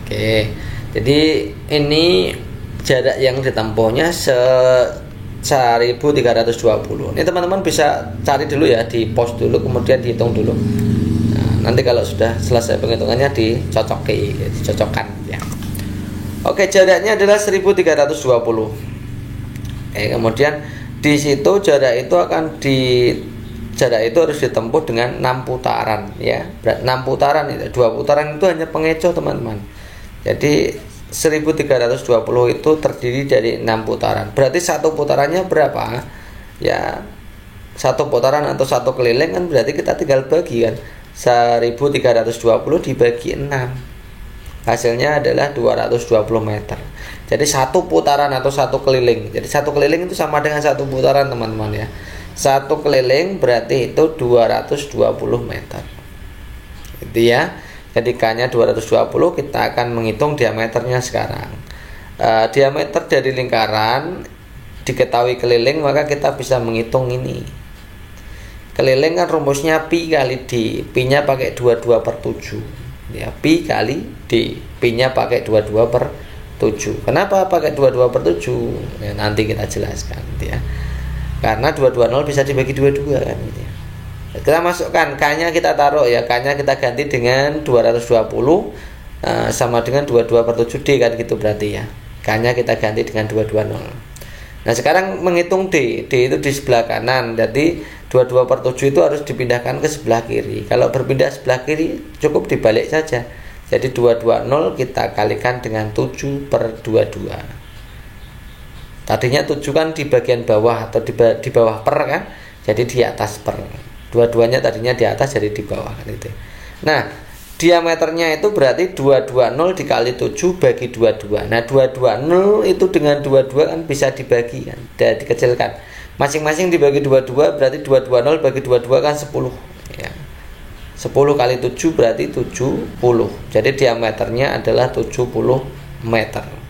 Oke, jadi ini jarak yang ditempuhnya 1320. Ini teman-teman bisa cari dulu ya, di post dulu, kemudian dihitung dulu. Nah, nanti kalau sudah selesai penghitungannya dicocokkan ya. Oke, jaraknya adalah 1320. Oke, kemudian di situ jarak itu harus ditempuh dengan 6 putaran ya. 6 putaran itu, 2 putaran itu hanya pengecoh teman-teman. Jadi 1320 itu terdiri dari 6 putaran. Berarti satu putarannya berapa? Ya, satu putaran atau satu keliling kan berarti kita tinggal bagi kan. 1320 dibagi 6. Hasilnya adalah 220 meter. Jadi satu putaran atau satu keliling. Jadi satu keliling itu sama dengan satu putaran teman-teman ya. Satu keliling berarti itu 220 meter. Itu ya. Ketikanya 220, kita akan menghitung diameternya sekarang. Diameter dari lingkaran diketahui keliling, maka kita bisa menghitung ini. Keliling kan rumusnya pi kali d. Pi-nya pakai 22/7. Ya, pi kali d. Pi-nya pakai 22/7. Kenapa pakai 22/7? Ya, nanti kita jelaskan ya. Karena 220 bisa dibagi 22 kan gitu ya. Kita masukkan K-nya, kita taruh ya, K-nya kita ganti dengan 220 sama dengan 22/7D kan gitu berarti ya. K-nya kita ganti dengan 220. Nah, sekarang menghitung D. D itu di sebelah kanan. Jadi 22/7 itu harus dipindahkan ke sebelah kiri. Kalau berpindah sebelah kiri cukup dibalik saja. Jadi 220 kita kalikan dengan 7/22. Tadinya 7 kan di bagian bawah atau di bawah per kan. Jadi di atas per. Dua-duanya tadinya di atas, jadi di bawah kan itu. Nah, diameternya itu berarti 220 dikali 7 bagi 22. Nah, 220 itu dengan 22 kan bisa dibagi kan, dan dikecilkan. Masing-masing dibagi 22 berarti 220 bagi 22 kan 10 ya. 10 kali 7 berarti 70. Jadi diameternya adalah 70 meter.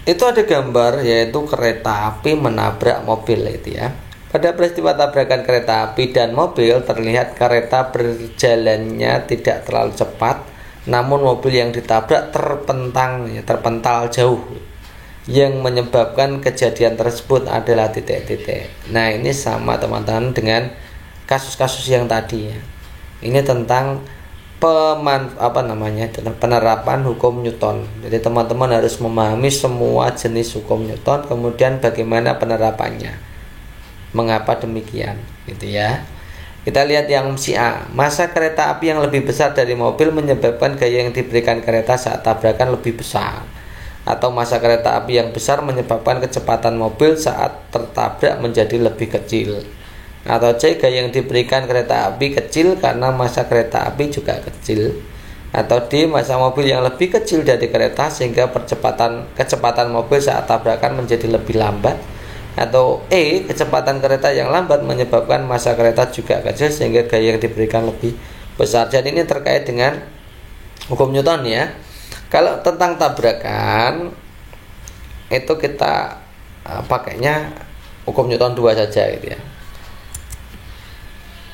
Itu ada gambar yaitu kereta api menabrak mobil itu ya. Pada peristiwa tabrakan kereta api dan mobil terlihat kereta berjalannya tidak terlalu cepat, namun mobil yang ditabrak terpental jauh. Yang menyebabkan kejadian tersebut adalah titik-titik. Nah, ini sama teman-teman dengan kasus-kasus yang tadi ya. Ini tentang penerapan hukum Newton. Jadi teman-teman harus memahami semua jenis hukum Newton, kemudian bagaimana penerapannya, mengapa demikian gitu ya. Kita lihat yang si A. Massa kereta api yang lebih besar dari mobil menyebabkan gaya yang diberikan kereta saat tabrakan lebih besar, atau massa kereta api yang besar menyebabkan kecepatan mobil saat tertabrak menjadi lebih kecil. Atau C, gaya yang diberikan kereta api kecil karena massa kereta api juga kecil. Atau D, massa mobil yang lebih kecil dari kereta sehingga kecepatan mobil saat tabrakan menjadi lebih lambat. Atau E, kecepatan kereta yang lambat menyebabkan massa kereta juga kecil sehingga gaya yang diberikan lebih besar. Jadi ini terkait dengan hukum Newton ya. Kalau tentang tabrakan itu kita pakainya hukum Newton 2 saja gitu ya.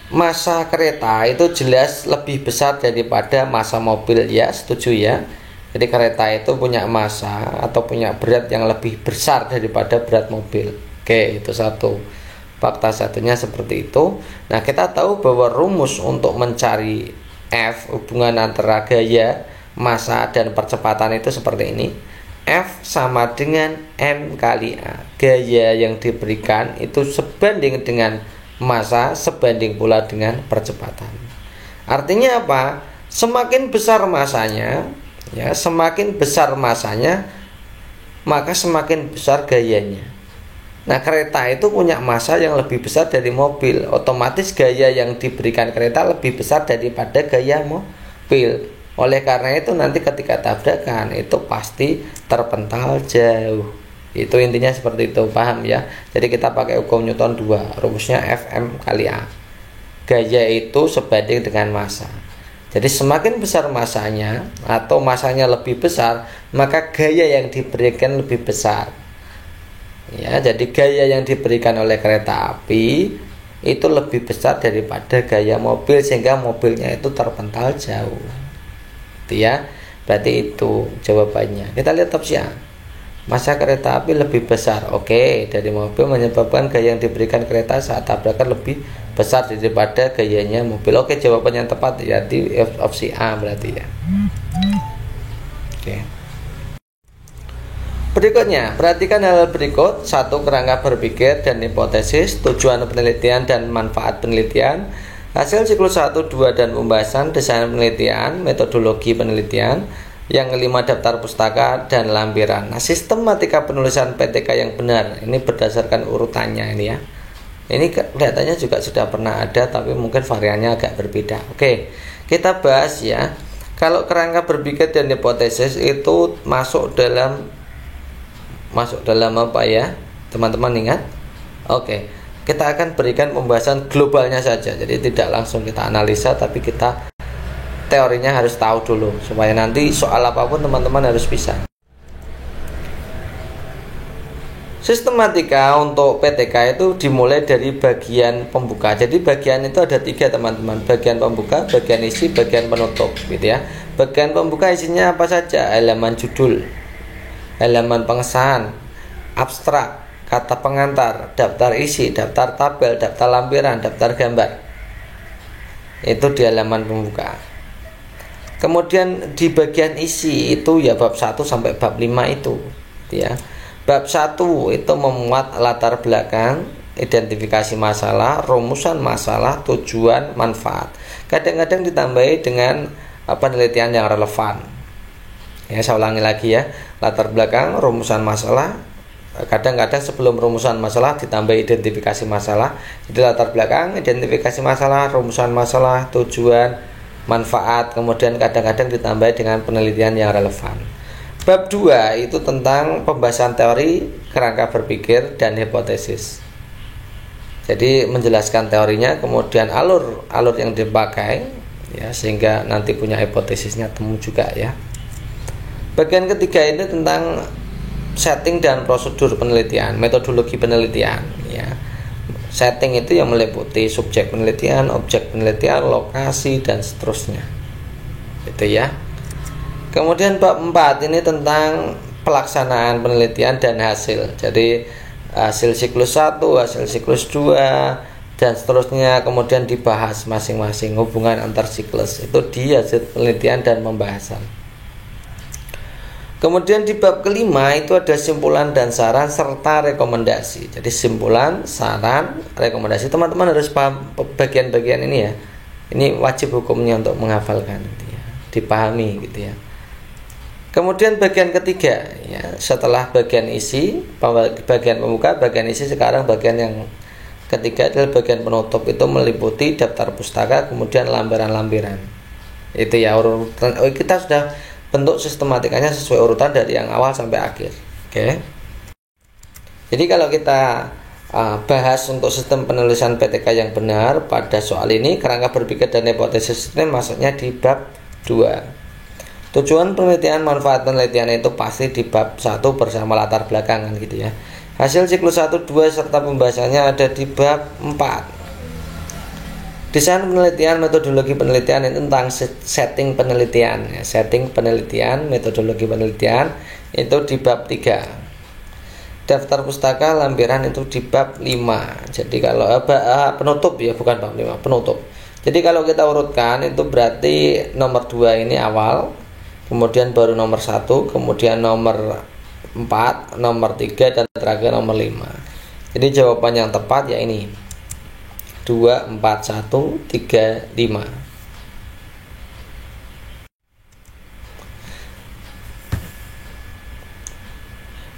Massa kereta itu jelas lebih besar daripada massa mobil ya, setuju ya. Jadi kereta itu punya massa atau punya berat yang lebih besar daripada berat mobil. Oke, itu satu. Fakta satunya seperti itu. Nah, kita tahu bahwa rumus untuk mencari F, hubungan antara gaya, massa, dan percepatan itu seperti ini. F sama dengan M kali A. Gaya yang diberikan itu sebanding dengan massa, sebanding pula dengan percepatan. Artinya apa? Semakin besar massanya, ya, semakin besar massanya, maka semakin besar gayanya. Nah, kereta itu punya massa yang lebih besar dari mobil. Otomatis gaya yang diberikan kereta lebih besar daripada gaya mobil. Oleh karena itu nanti ketika tabrakan itu pasti terpental jauh. Itu intinya seperti itu, paham ya? Jadi kita pakai hukum Newton 2, rumusnya Fm kali A. Gaya itu sebanding dengan massa. Jadi semakin besar massanya atau massanya lebih besar, maka gaya yang diberikan lebih besar. Ya, jadi gaya yang diberikan oleh kereta api itu lebih besar daripada gaya mobil, sehingga mobilnya itu terpental jauh. Itu ya. Berarti itu jawabannya. Kita lihat opsi A. Massa kereta api lebih besar. Oke, dari mobil menyebabkan gaya yang diberikan kereta saat tabrakan lebih besar daripada gayanya mobil. Oke, jawaban yang tepat ya di opsi A berarti ya. Oke. Berikutnya, perhatikan hal berikut. 1. Kerangka berpikir dan hipotesis, tujuan penelitian dan manfaat penelitian, hasil siklus 1, 2 dan pembahasan, desain penelitian, metodologi penelitian. Yang kelima, daftar pustaka dan lampiran. Nah, sistematika penulisan PTK yang benar ini berdasarkan urutannya ini ya. Ini kelihatannya juga sudah pernah ada, tapi mungkin variannya agak berbeda. Oke, kita bahas ya. Kalau kerangka berpikir dan hipotesis itu masuk dalam apa ya, teman-teman ingat? Oke, kita akan berikan pembahasan globalnya saja. Jadi tidak langsung kita analisa, tapi kita teorinya harus tahu dulu supaya nanti soal apapun teman-teman harus bisa. Sistematika untuk PTK itu dimulai dari bagian pembuka. Jadi bagian itu ada 3 teman-teman. Bagian pembuka, bagian isi, bagian penutup gitu ya. Bagian pembuka isinya apa saja? Halaman judul, halaman pengesahan, abstrak, kata pengantar, daftar isi, daftar tabel, daftar lampiran, daftar gambar. Itu di halaman pembuka. Kemudian di bagian isi itu ya bab 1 sampai bab 5 itu ya. Bab 1 itu memuat latar belakang, identifikasi masalah, rumusan masalah, tujuan, manfaat. Kadang-kadang ditambahi dengan penelitian yang relevan. Ya, saya ulangi lagi ya. Latar belakang, rumusan masalah. Kadang-kadang sebelum rumusan masalah ditambah identifikasi masalah. Jadi latar belakang, identifikasi masalah, rumusan masalah, tujuan, manfaat. Kemudian kadang-kadang ditambah dengan penelitian yang relevan. Bab 2 itu tentang pembahasan teori, kerangka berpikir, dan hipotesis. Jadi menjelaskan teorinya, kemudian alur yang dipakai ya, sehingga nanti punya hipotesisnya temu juga ya. Bagian ketiga ini tentang setting dan prosedur penelitian, metodologi penelitian ya. Setting itu yang meliputi subjek penelitian, objek penelitian, lokasi dan seterusnya. Itu ya. Kemudian bab 4 ini tentang pelaksanaan penelitian dan hasil. Jadi hasil siklus 1, hasil siklus 2 dan seterusnya, kemudian dibahas masing-masing hubungan antar siklus. Itu di hasil penelitian dan pembahasan. Kemudian di bab kelima itu ada simpulan dan saran serta rekomendasi. Jadi simpulan, saran, rekomendasi. Teman-teman harus paham bagian-bagian ini ya. Ini wajib hukumnya untuk menghafalkan gitu ya. Dipahami gitu ya. Kemudian bagian ketiga ya, setelah bagian isi, bagian pembuka, bagian isi, sekarang bagian yang ketiga adalah bagian penutup. Itu meliputi daftar pustaka, kemudian lampiran-lampiran. Itu ya urutan. Kita sudah bentuk sistematikanya sesuai urutan dari yang awal sampai akhir. Oke. Jadi kalau kita bahas untuk sistem penulisan PTK yang benar pada soal ini, kerangka berpikir dan hipotesis ini masuknya di bab 2. Tujuan penelitian, manfaat penelitian itu pasti di bab 1 bersama latar belakangan gitu ya. Hasil siklus 1, 2 serta pembahasannya ada di bab 4. Desain penelitian, metodologi penelitian itu tentang setting penelitian. Setting penelitian, metodologi penelitian itu di bab 3. Daftar pustaka lampiran itu di bab 5. Jadi kalau penutup ya, bukan bab 5, penutup. Jadi kalau kita urutkan itu berarti nomor 2 ini awal, kemudian baru nomor 1, kemudian nomor 4, nomor 3, dan terakhir nomor 5. Jadi jawaban yang tepat ya ini 2, 4, 1, 3, 5.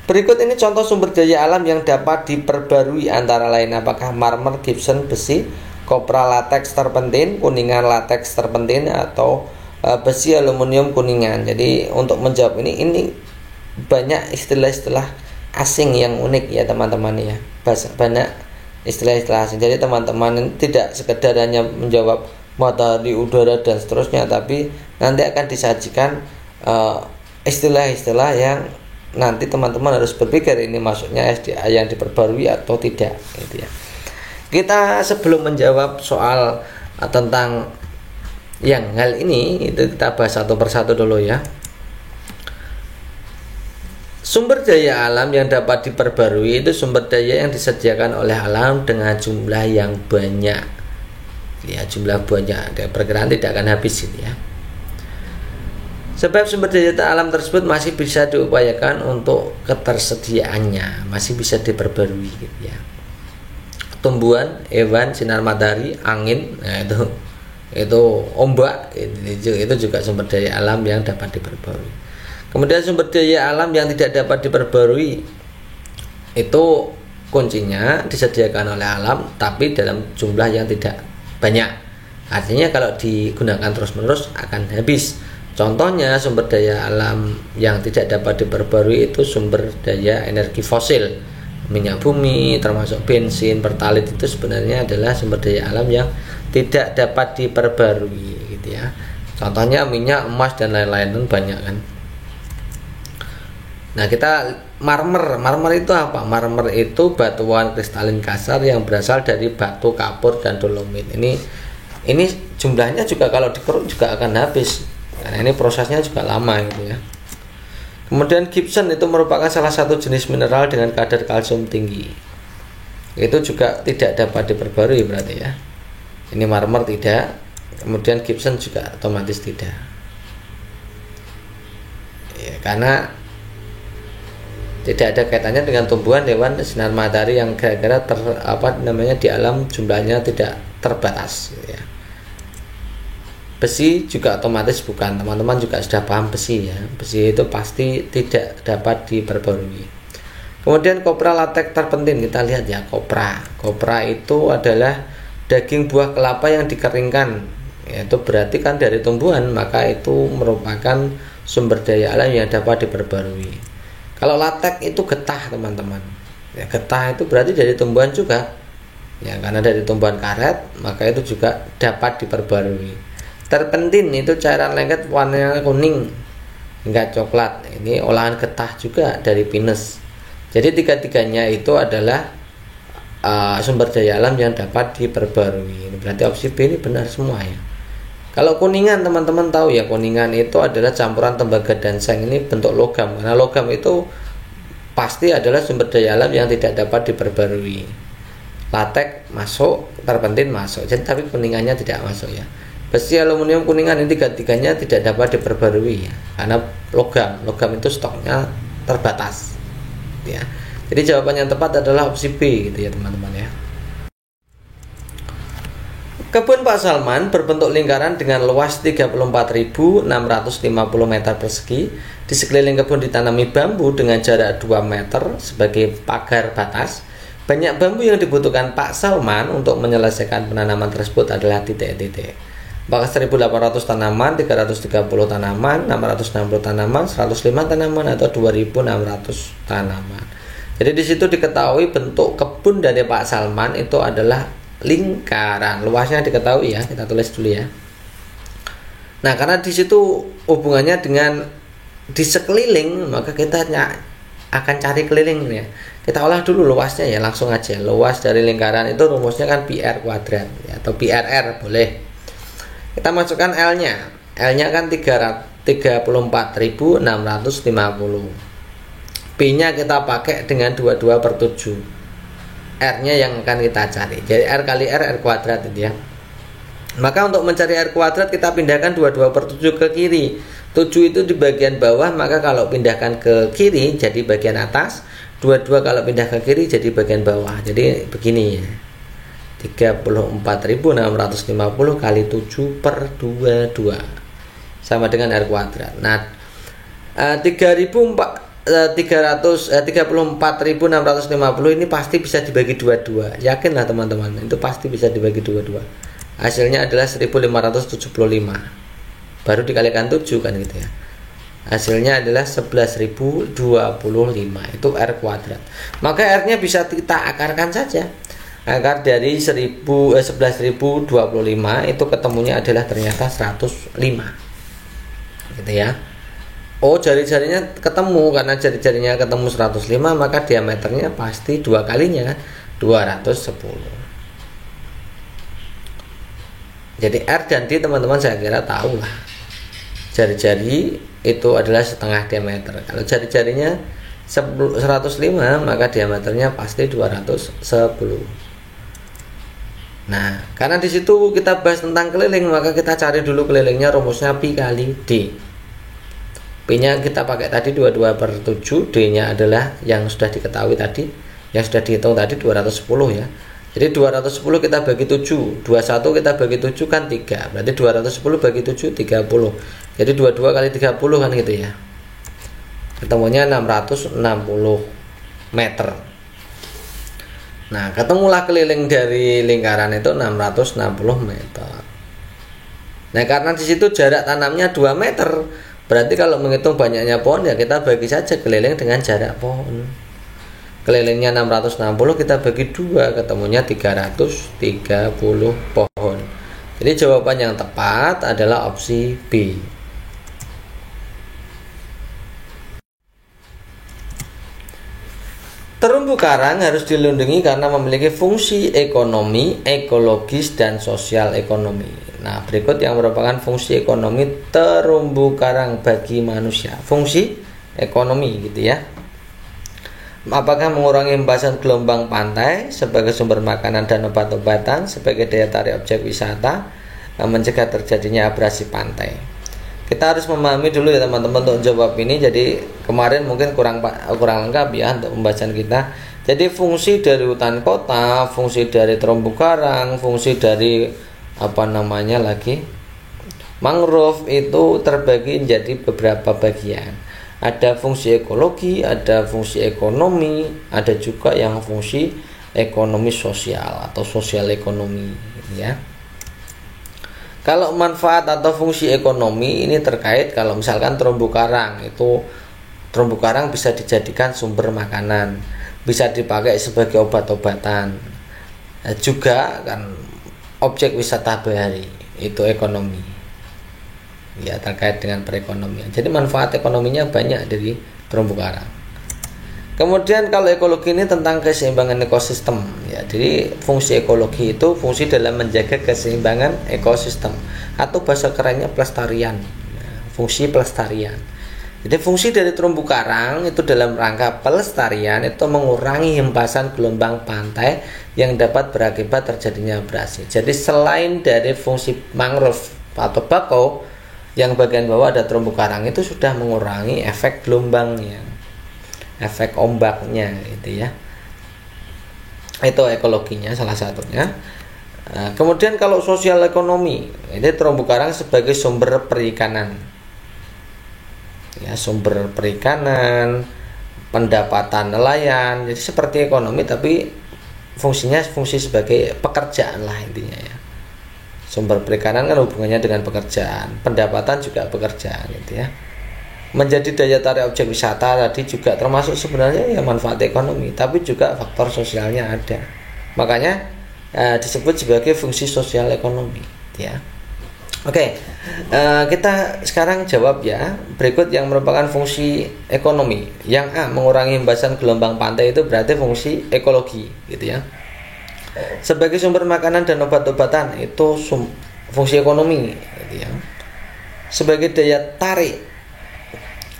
Berikut ini contoh sumber daya alam yang dapat diperbarui, antara lain apakah marmer, gypsum, besi, kopra, lateks, terpentin, kuningan, lateks, terpentin, atau besi, aluminium, kuningan. Jadi untuk menjawab ini banyak istilah-istilah asing yang unik ya teman-teman ya. Banyak istilah-istilah asing. Jadi teman-teman tidak sekedar hanya menjawab matahari, udara, dan seterusnya, tapi nanti akan disajikan istilah-istilah yang nanti teman-teman harus berpikir ini maksudnya SDA yang diperbarui atau tidak gitu ya. Kita sebelum menjawab soal tentang yang hal ini, itu kita bahas satu persatu dulu ya. Sumber daya alam yang dapat diperbarui itu sumber daya yang disediakan oleh alam dengan jumlah yang banyak. Ya, jumlah banyak. Perkiraan tidak akan habis ini ya. Sebab sumber daya alam tersebut masih bisa diupayakan untuk ketersediaannya, masih bisa diperbarui gitu ya. Tumbuhan, hewan, sinar matahari, angin, nah itu ombak, itu juga sumber daya alam yang dapat diperbarui. Kemudian sumber daya alam yang tidak dapat diperbarui itu kuncinya disediakan oleh alam tapi dalam jumlah yang tidak banyak. Artinya kalau digunakan terus-menerus akan habis. Contohnya sumber daya alam yang tidak dapat diperbarui itu sumber daya energi fosil, minyak bumi, termasuk bensin, pertalit, itu sebenarnya adalah sumber daya alam yang tidak dapat diperbarui gitu ya. Contohnya minyak, emas, dan lain-lain banyak kan. Nah, kita marmer itu apa? Marmer itu batuan kristalin kasar yang berasal dari batu kapur dan dolomit. Ini jumlahnya juga kalau dikeruk juga akan habis. Karena ini prosesnya juga lama gitu ya. Kemudian gypsum itu merupakan salah satu jenis mineral dengan kadar kalsium tinggi. Itu juga tidak dapat diperbarui berarti ya. Ini marmer tidak, kemudian gypsum juga otomatis tidak. Ya, karena tidak ada kaitannya dengan tumbuhan, hewan, sinar matahari yang kira-kira di alam jumlahnya tidak terbatas gitu ya. Besi juga otomatis bukan, teman-teman juga sudah paham besi ya. Besi itu pasti tidak dapat diperbarui. Kemudian kopra, latek, terpentin, kita lihat ya kopra. Kopra itu adalah daging buah kelapa yang dikeringkan. Itu berarti kan dari tumbuhan, maka itu merupakan sumber daya alam yang dapat diperbarui. Kalau latek itu getah teman-teman. Ya, getah itu berarti dari tumbuhan juga. Ya, karena dari tumbuhan karet, maka itu juga dapat diperbarui. Terpentin itu cairan lengket warnanya kuning hingga coklat. Ini olahan getah juga dari pinus. Jadi tiga-tiganya itu adalah sumber daya alam yang dapat diperbarui. Ini berarti opsi B ini benar semua ya. Kalau kuningan, teman-teman tahu ya, kuningan itu adalah campuran tembaga dan seng. Ini bentuk logam. Karena logam itu pasti adalah sumber daya alam yang tidak dapat diperbarui. Latek masuk, terpentin masuk. Jadi tapi kuningannya tidak masuk ya. Besi, aluminium, kuningan, ini tiga-tiganya tidak dapat diperbarui ya, karena logam itu stoknya terbatas ya. Jadi jawaban yang tepat adalah opsi B gitu ya teman-teman ya. Kebun Pak Salman berbentuk lingkaran dengan luas 34.650 meter persegi. Di sekeliling kebun ditanami bambu dengan jarak 2 meter sebagai pagar batas. Banyak bambu yang dibutuhkan Pak Salman untuk menyelesaikan penanaman tersebut adalah titik-titik. Apakah 1.800 tanaman, 330 tanaman, 660 tanaman, 105 tanaman, atau 2.600 tanaman. Jadi di situ diketahui bentuk kebun dari Pak Salman itu adalah lingkaran. Luasnya diketahui ya, kita tulis dulu ya. Nah, karena di situ hubungannya dengan di sekeliling, maka kita akan cari keliling ya. Kita olah dulu luasnya ya, langsung aja. Luas dari lingkaran itu rumusnya kan pi r kuadrat ya, atau pi r boleh. Kita masukkan L-nya. L-nya kan 34.650. P-nya kita pakai dengan 22/7. R-nya yang akan kita cari. Jadi R kali R kuadrat itu ya. Maka untuk mencari R kuadrat kita pindahkan 22/7 ke kiri. 7 itu di bagian bawah, maka kalau pindahkan ke kiri jadi bagian atas. 22 kalau pindah ke kiri jadi bagian bawah. Jadi begini ya. 34.650 kali 7/22 sama dengan R kuadrat. Nah, 34.650 ini pasti bisa dibagi 22. Yakinlah teman-teman, itu pasti bisa dibagi 22. Hasilnya adalah 1575. Baru dikalikan 7 kan gitu ya. Hasilnya adalah 11.025. Itu R kuadrat. Maka R-nya bisa kita akarkan saja. Akar dari 11.025 itu ketemunya adalah ternyata 105. Gitu ya. Oh, jari-jarinya ketemu, karena jari-jarinya ketemu 105, maka diameternya pasti 2 kalinya kan, 210. Jadi R dan D teman-teman saya kira tahu lah. Jari-jari itu adalah setengah diameter. Kalau jari-jarinya 105, maka diameternya pasti 210. Nah, karena di situ kita bahas tentang keliling, maka kita cari dulu kelilingnya, rumusnya pi kali D. P-nya kita pakai tadi 22/7, D-nya adalah yang sudah diketahui tadi, yang sudah dihitung tadi 210 ya. Jadi 210 kita bagi 7, 21 kita bagi 7 kan 3. Berarti 210 bagi 7 30. Jadi 22 kali 30 kan gitu ya. Ketemunya 660 meter. Nah, ketemulah keliling dari lingkaran itu 660 meter. Nah, karena di situ jarak tanamnya 2 meter, berarti kalau menghitung banyaknya pohon ya kita bagi saja keliling dengan jarak pohon. Kelilingnya 660 kita bagi 2, ketemunya 330 pohon. Jadi jawaban yang tepat adalah opsi B. Terumbu karang harus dilindungi karena memiliki fungsi ekonomi, ekologis, dan sosial ekonomi. Nah, berikut yang merupakan fungsi ekonomi terumbu karang bagi manusia. Fungsi ekonomi gitu ya. Apakah mengurangi hembasan gelombang pantai sebagai sumber makanan dan obat-obatan, sebagai daya tarik objek wisata, mencegah terjadinya abrasi pantai. Kita harus memahami dulu ya teman-teman untuk jawab ini. Jadi kemarin mungkin kurang lengkap ya untuk pembahasan kita. Jadi fungsi dari hutan kota, fungsi dari terumbu karang, fungsi dari mangrove itu terbagi menjadi beberapa bagian. Ada fungsi ekologi, ada fungsi ekonomi, ada juga yang fungsi ekonomi sosial atau sosial ekonomi ya. Kalau manfaat atau fungsi ekonomi ini terkait kalau misalkan terumbu karang bisa dijadikan sumber makanan, bisa dipakai sebagai obat-obatan, juga kan objek wisata bahari, itu ekonomi ya, terkait dengan perekonomian. Jadi manfaat ekonominya banyak dari terumbu karang. Kemudian kalau ekologi ini tentang keseimbangan ekosistem ya. Jadi fungsi ekologi itu fungsi dalam menjaga keseimbangan ekosistem, atau bahasa kerennya pelestarian ya, fungsi pelestarian. Jadi fungsi dari terumbu karang itu dalam rangka pelestarian itu mengurangi hempasan gelombang pantai yang dapat berakibat terjadinya abrasi. Jadi selain dari fungsi mangrove atau bakau yang bagian bawah ada terumbu karang, itu sudah mengurangi efek gelombangnya, efek ombaknya gitu ya. Itu ekologinya salah satunya. Nah, kemudian kalau sosial ekonomi, ini terumbu karang sebagai sumber perikanan ya, sumber perikanan, pendapatan nelayan. Jadi seperti ekonomi tapi fungsinya fungsi sebagai pekerjaan lah intinya ya. Sumber perikanan kan hubungannya dengan pekerjaan, pendapatan juga pekerjaan gitu ya. Menjadi daya tarik objek wisata tadi juga termasuk sebenarnya ya manfaat ekonomi, tapi juga faktor sosialnya ada. Makanya disebut sebagai fungsi sosial ekonomi ya. Oke, kita sekarang jawab ya. Berikut yang merupakan fungsi ekonomi. Yang A, mengurangi hembasan gelombang pantai, itu berarti fungsi ekologi, gitu ya. Sebagai sumber makanan dan obat-obatan, itu fungsi ekonomi, gitu ya. Sebagai daya tarik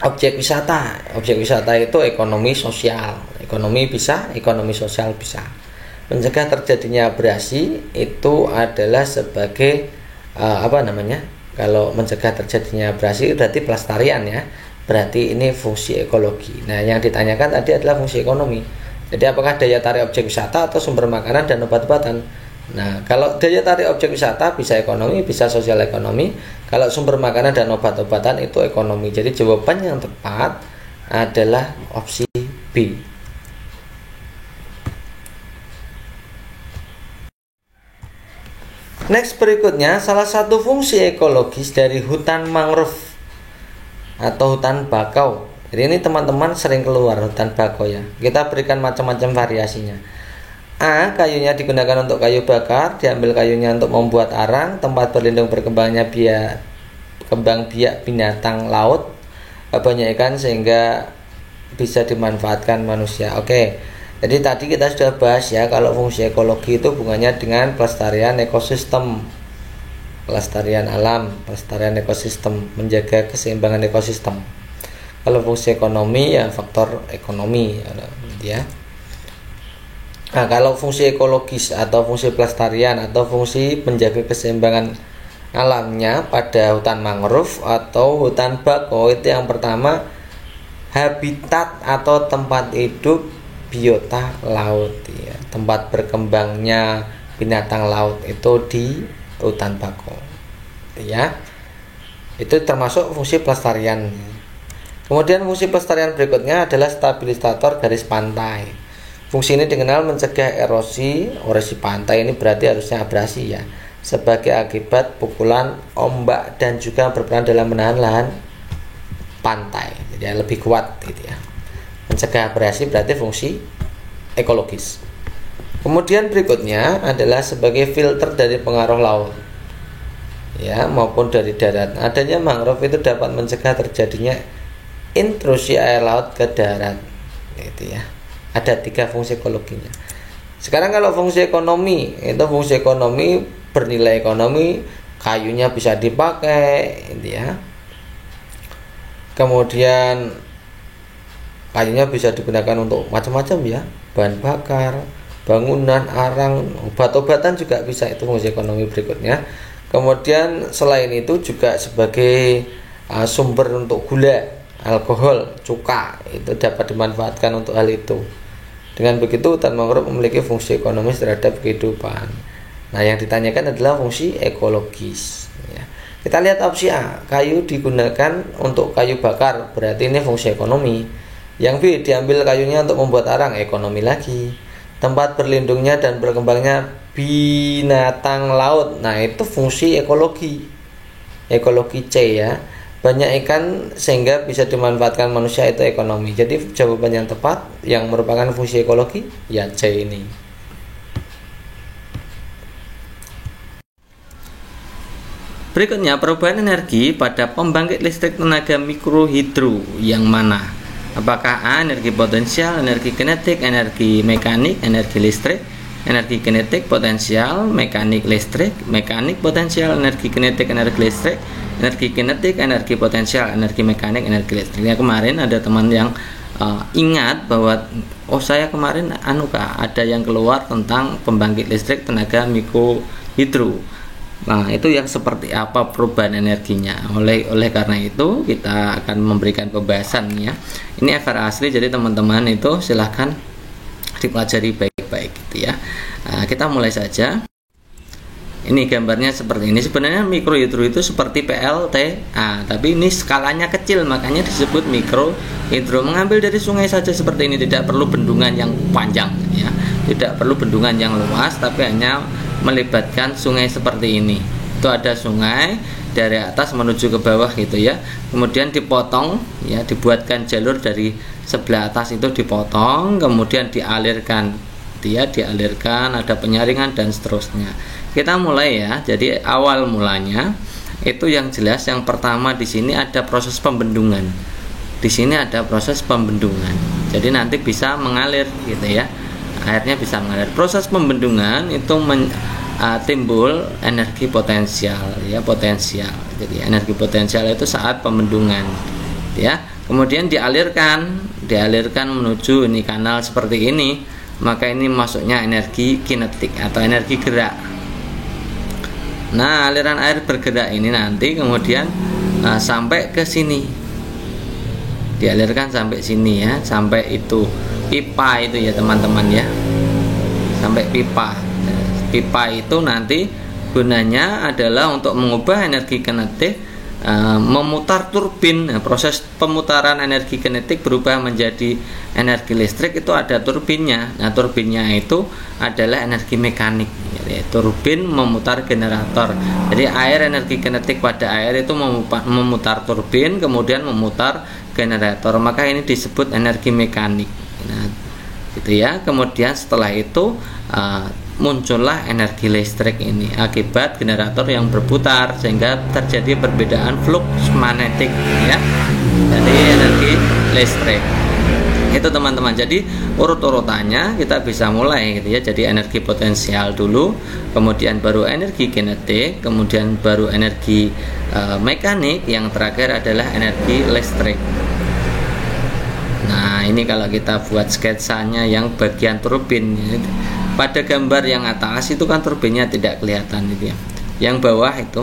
objek wisata itu ekonomi sosial. Ekonomi bisa, ekonomi sosial bisa. Mencegah terjadinya abrasi itu adalah sebagai kalau mencegah terjadinya abrasi berarti pelestarian ya, berarti ini fungsi ekologi. Nah, yang ditanyakan tadi adalah fungsi ekonomi. Jadi apakah daya tarik objek wisata atau sumber makanan dan obat-obatan? Nah, kalau daya tarik objek wisata bisa ekonomi, bisa sosial ekonomi. Kalau sumber makanan dan obat-obatan itu ekonomi. Jadi jawaban yang tepat adalah opsi B. Next, berikutnya, salah satu fungsi ekologis dari hutan mangrove atau hutan bakau. Jadi ini teman-teman sering keluar hutan bakau ya. Kita berikan macam-macam variasinya. A, kayunya digunakan untuk kayu bakar, diambil kayunya untuk membuat arang, tempat berlindung berkembangnya kembang biak binatang laut, banyak ikan sehingga bisa dimanfaatkan manusia. Oke. Jadi tadi kita sudah bahas ya, kalau fungsi ekologi itu hubungannya dengan pelestarian ekosistem, pelestarian alam, pelestarian ekosistem, menjaga keseimbangan ekosistem. Kalau fungsi ekonomi ya faktor ekonomi ya. Nah, kalau fungsi ekologis atau fungsi pelestarian atau fungsi menjaga keseimbangan alamnya pada hutan mangrove atau hutan bakau, itu yang pertama habitat atau tempat hidup biota laut ya, tempat berkembangnya binatang laut itu di hutan bakau ya, itu termasuk fungsi pelestarian. Kemudian fungsi pelestarian berikutnya adalah stabilisator garis pantai. Fungsi ini dikenal mencegah erosi pantai, ini berarti harusnya abrasi ya, sebagai akibat pukulan ombak dan juga berperan dalam menahan lahan pantai, jadi lebih kuat gitu ya. Mencegah abrasi berarti fungsi ekologis. Kemudian berikutnya adalah sebagai filter dari pengaruh laut ya maupun dari darat. Adanya mangrove itu dapat mencegah terjadinya intrusi air laut ke darat gitu ya. Ada 3 fungsi ekologinya. Sekarang kalau fungsi ekonomi, itu fungsi ekonomi bernilai ekonomi, kayunya bisa dipakai gitu ya. Kemudian kayunya bisa digunakan untuk macam-macam ya, bahan bakar, bangunan, arang, obat-obatan juga bisa, itu fungsi ekonomi berikutnya. Kemudian selain itu juga sebagai sumber untuk gula, alkohol, cuka, itu dapat dimanfaatkan untuk hal itu. Dengan begitu hutan mangrove memiliki fungsi ekonomis terhadap kehidupan. Nah, yang ditanyakan adalah fungsi ekologis ya. Kita lihat opsi A, kayu digunakan untuk kayu bakar, berarti ini fungsi ekonomi. Yang B, diambil kayunya untuk membuat arang, ekonomi lagi. Tempat berlindungnya dan berkembangnya binatang laut, nah itu fungsi ekologi. Ekologi C ya. Banyak ikan sehingga bisa dimanfaatkan manusia, itu ekonomi. Jadi jawaban yang tepat yang merupakan fungsi ekologi ya C ini. Berikutnya, perubahan energi pada pembangkit listrik tenaga mikrohidro yang mana? Apakah A, energi potensial, energi kinetik, energi mekanik, energi listrik, energi kinetik, potensial, mekanik, listrik, mekanik, potensial, energi kinetik, energi listrik, energi kinetik, energi potensial, energi mekanik, energi listrik. Ya, kemarin ada teman yang ingat bahwa saya kemarin ada yang keluar tentang pembangkit listrik tenaga mikrohidro. Nah, itu yang seperti apa perubahan energinya. Oleh karena itu kita akan memberikan pembahasan ya. Ini FR asli, jadi teman-teman itu silahkan dipelajari baik-baik gitu ya. Nah, kita mulai saja. Ini gambarnya seperti ini. Sebenarnya mikrohidro itu seperti PLTA, tapi ini skalanya kecil, makanya disebut mikrohidro. Mengambil dari sungai saja seperti ini, tidak perlu bendungan yang panjang ya. Tidak perlu bendungan yang luas, tapi hanya melibatkan sungai seperti ini. Itu ada sungai dari atas menuju ke bawah gitu ya. Kemudian dipotong ya, dibuatkan jalur dari sebelah atas itu dipotong, kemudian dialirkan. Dialirkan, ada penyaringan dan seterusnya. Kita mulai ya. Jadi awal mulanya itu yang jelas yang pertama di sini ada proses pembendungan. Di sini ada proses pembendungan. Jadi nanti bisa mengalir gitu ya. Airnya bisa mengalir. Proses pembendungan itu timbul energi potensial ya, potensial. Jadi energi potensial itu saat pembendungan ya. Kemudian dialirkan menuju ini kanal seperti ini, maka ini masuknya energi kinetik atau energi gerak. Nah, aliran air bergerak ini nanti kemudian sampai ke sini, dialirkan sampai sini ya, sampai itu pipa itu ya teman-teman ya, sampai pipa. Pipa itu nanti gunanya adalah untuk mengubah energi kinetik, memutar turbin. Nah, proses pemutaran energi kinetik berubah menjadi energi listrik itu ada turbinnya. Nah, turbinnya itu adalah energi mekanik. Jadi, turbin memutar generator. Jadi air, energi kinetik pada air itu memutar turbin, kemudian memutar generator. Maka ini disebut energi mekanik. Nah, gitu ya. Kemudian setelah itu muncullah energi listrik ini akibat generator yang berputar sehingga terjadi perbedaan flux magnetik ya. Jadi energi listrik itu teman-teman. Jadi urut-urutannya kita bisa mulai gitu ya. Jadi energi potensial dulu, kemudian baru energi kinetik, kemudian baru energi mekanik, yang terakhir adalah energi listrik. Nah, ini kalau kita buat sketsanya yang bagian turbin pada gambar yang atas itu kan turbinnya tidak kelihatan gitu ya. Yang bawah itu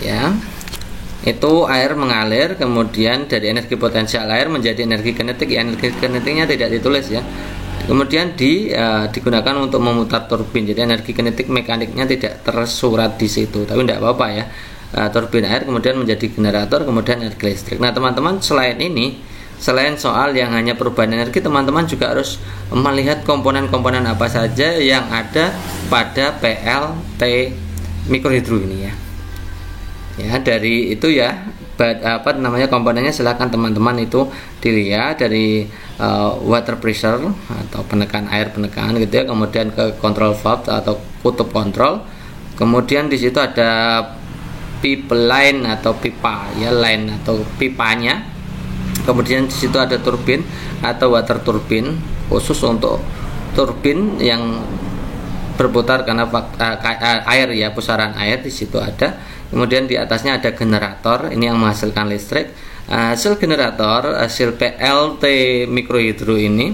ya, itu air mengalir, kemudian dari energi potensial air menjadi energi kinetik ya. Energi kinetiknya tidak ditulis ya. Kemudian digunakan untuk memutar turbin. Jadi energi kinetik mekaniknya tidak tersurat di situ, tapi tidak apa-apa ya. Turbin air kemudian menjadi generator, kemudian energi listrik. Nah teman-teman, selain soal yang hanya perubahan energi, teman-teman juga harus melihat komponen-komponen apa saja yang ada pada PLT mikrohidro ini ya. Ya, dari itu ya, komponennya silakan teman-teman itu dilihat dari water pressure atau penekan air, penekan gitu ya, kemudian ke control valve atau kutub kontrol. Kemudian di situ ada pipe line atau pipa ya, line atau pipanya. Kemudian di situ ada turbin atau water turbin, khusus untuk turbin yang berputar karena air ya, pusaran air di situ ada. Kemudian di atasnya ada generator, ini yang menghasilkan listrik. Hasil generator, hasil PLT mikrohidro ini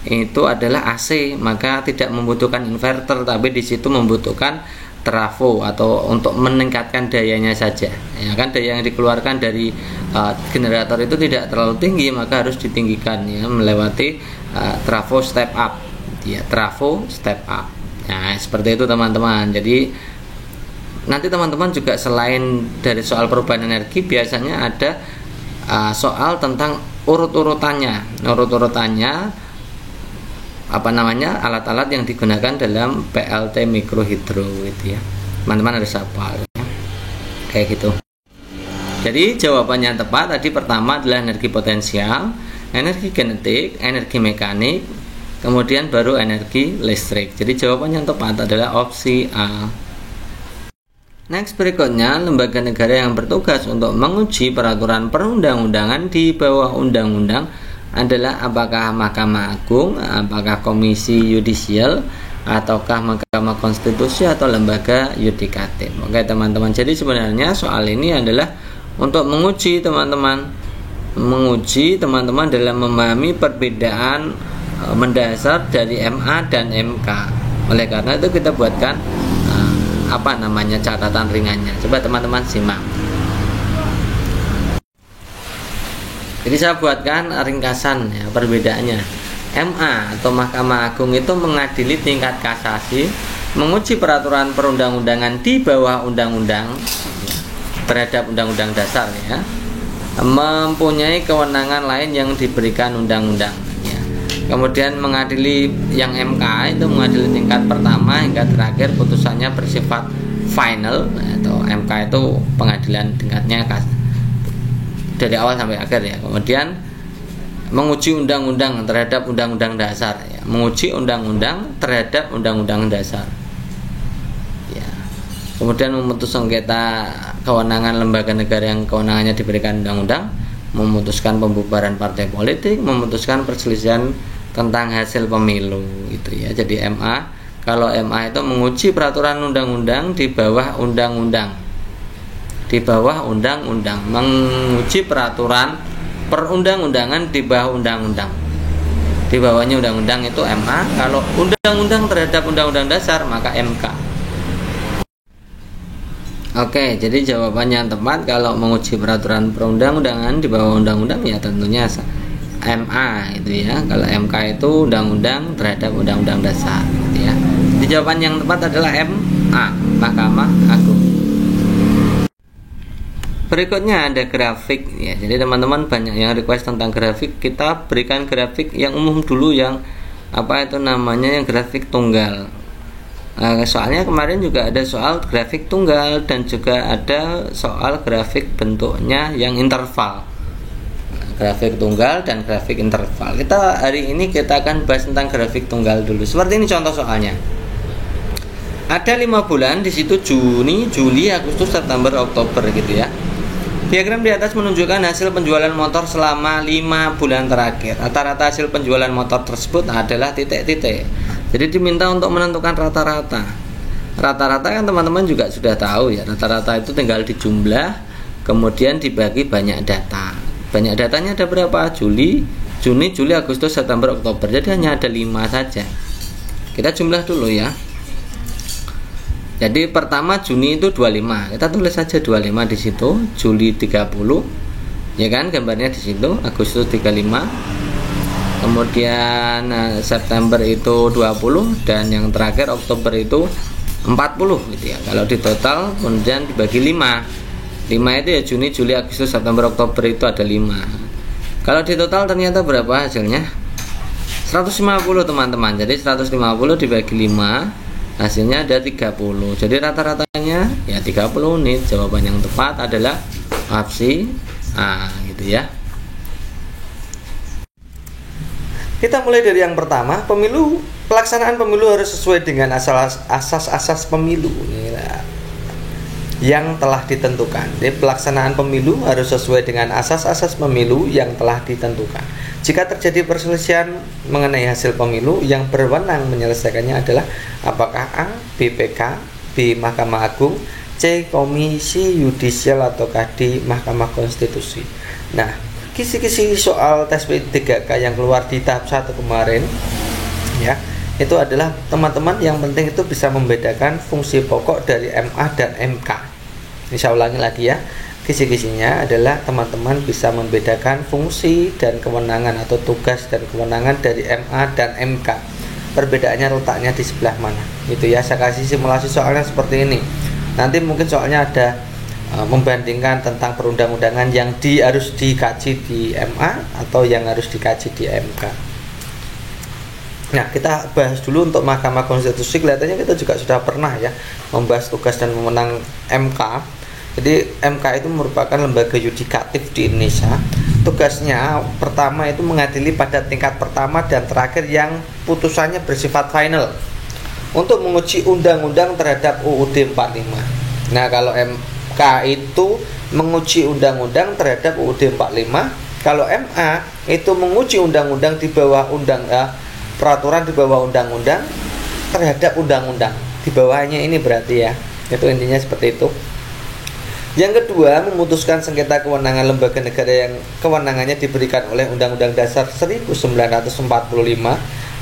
itu adalah AC, maka tidak membutuhkan inverter, tapi di situ membutuhkan trafo atau untuk meningkatkan dayanya saja. Ya kan, daya yang dikeluarkan dari generator itu tidak terlalu tinggi, maka harus ditinggikan ya, melewati trafo step up. Ya, trafo step up. Nah, seperti itu teman-teman. Jadi nanti teman-teman juga selain dari soal perubahan energi, biasanya ada soal tentang urut-urutannya alat-alat yang digunakan dalam PLT mikrohidro gitu ya. Teman-teman harus hafal ya. Kayak gitu. Jadi jawaban yang tepat tadi pertama adalah energi potensial, energi kinetik, energi mekanik, kemudian baru energi listrik. Jadi jawaban yang tepat adalah opsi A. Next, berikutnya, lembaga negara yang bertugas untuk menguji peraturan perundang-undangan di bawah undang-undang adalah apakah Mahkamah Agung, apakah Komisi Yudisial, ataukah Mahkamah Konstitusi atau lembaga yudikatif. Oke teman-teman, jadi sebenarnya soal ini adalah untuk menguji teman-teman dalam memahami perbedaan mendasar dari MA dan MK. Oleh karena itu kita buatkan catatan ringannya. Coba teman-teman simak. Jadi saya buatkan ringkasan ya, perbedaannya. MA atau Mahkamah Agung itu mengadili tingkat kasasi, menguji peraturan perundang-undangan di bawah undang-undang ya, terhadap undang-undang dasar ya, mempunyai kewenangan lain yang diberikan undang-undang ya. Kemudian mengadili yang MK itu mengadili tingkat pertama hingga terakhir, putusannya bersifat final atau MK itu pengadilan tingkatnya dari awal sampai akhir ya. Kemudian menguji undang-undang terhadap undang-undang dasar ya, menguji undang-undang terhadap undang-undang dasar ya. kemudian memutus sengketa kewenangan lembaga negara yang kewenangannya diberikan undang-undang, memutuskan pembubaran partai politik, memutuskan perselisihan tentang hasil pemilu itu ya. Jadi MA, kalau MA itu menguji peraturan undang-undang di bawah undang-undang, menguji peraturan perundang-undangan di bawah undang-undang, di bawahnya undang-undang itu MA. Kalau undang-undang terhadap undang-undang dasar maka MK. Oke, jadi jawabannya yang tepat kalau menguji peraturan perundang-undangan di bawah undang-undang ya tentunya MA itu ya. Kalau MK itu undang-undang terhadap undang-undang dasar gitu ya. Jadi jawaban yang tepat adalah MA, Mahkamah Agung. Berikutnya ada grafik ya. Jadi teman-teman banyak yang request tentang grafik. Kita berikan grafik yang umum dulu, yang yang grafik tunggal. Soalnya kemarin juga ada soal grafik tunggal dan juga ada soal grafik bentuknya yang interval. Grafik tunggal dan grafik interval. Hari ini kita akan bahas tentang grafik tunggal dulu. Seperti ini contoh soalnya. Ada 5 bulan, di situ Juni, Juli, Agustus, September, Oktober gitu ya. Diagram di atas menunjukkan hasil penjualan motor selama 5 bulan terakhir. Rata-rata hasil penjualan motor tersebut adalah titik-titik. Jadi diminta untuk menentukan rata-rata. Rata-rata kan teman-teman juga sudah tahu ya. Rata-rata itu tinggal dijumlah, kemudian dibagi banyak data. Banyak datanya ada berapa? Juni, Juli, Agustus, September, Oktober. Jadi hanya ada 5 saja. Kita jumlah dulu ya. Jadi pertama Juni itu 25. Kita tulis saja 25 di situ, Juli 30. Ya kan gambarnya di situ, Agustus 35. Kemudian September itu 20 dan yang terakhir Oktober itu 40 gitu ya. Kalau di total kemudian dibagi 5. 5 itu ya Juni, Juli, Agustus, September, Oktober itu ada 5. Kalau di total ternyata berapa hasilnya? 150 teman-teman. Jadi 150 dibagi 5 hasilnya ada 30. Jadi rata-ratanya ya 30 unit. Jawaban yang tepat adalah opsi A gitu ya. Kita mulai dari yang pertama, pelaksanaan pemilu harus sesuai dengan asas-asas pemilu yang telah ditentukan. Jadi pelaksanaan pemilu harus sesuai dengan asas-asas pemilu yang telah ditentukan. Jika terjadi perselisihan mengenai hasil pemilu, yang berwenang menyelesaikannya adalah apakah A, BPK, B, Mahkamah Agung, C, Komisi Yudisial, ataukah D, Mahkamah Konstitusi. Nah, kisi-kisi soal tes P3K yang keluar di tahap 1 kemarin ya, itu adalah teman-teman yang penting itu bisa membedakan fungsi pokok dari MA dan MK. Ini saya ulangi lagi ya. Kisi-kisinya adalah teman-teman bisa membedakan fungsi dan kewenangan atau tugas dan kewenangan dari MA dan MK. Perbedaannya letaknya di sebelah mana. Itu ya, saya kasih simulasi soalnya seperti ini. Nanti mungkin soalnya ada membandingkan tentang perundang-undangan yang harus dikaji di MA atau yang harus dikaji di MK. Nah, kita bahas dulu untuk Mahkamah Konstitusi. Kelihatannya kita juga sudah pernah ya membahas tugas dan wewenang MK. Jadi MK itu merupakan lembaga yudikatif di Indonesia. Tugasnya pertama itu mengadili pada tingkat pertama dan terakhir yang putusannya bersifat final untuk menguji undang-undang terhadap UUD 45. Nah, kalau MK itu menguji undang-undang terhadap UUD 45. Kalau MA itu menguji undang-undang di bawah peraturan di bawah undang-undang terhadap undang-undang. Di bawahnya ini berarti ya. Itu intinya seperti itu. Yang kedua, memutuskan sengketa kewenangan lembaga negara yang kewenangannya diberikan oleh Undang-Undang Dasar 1945.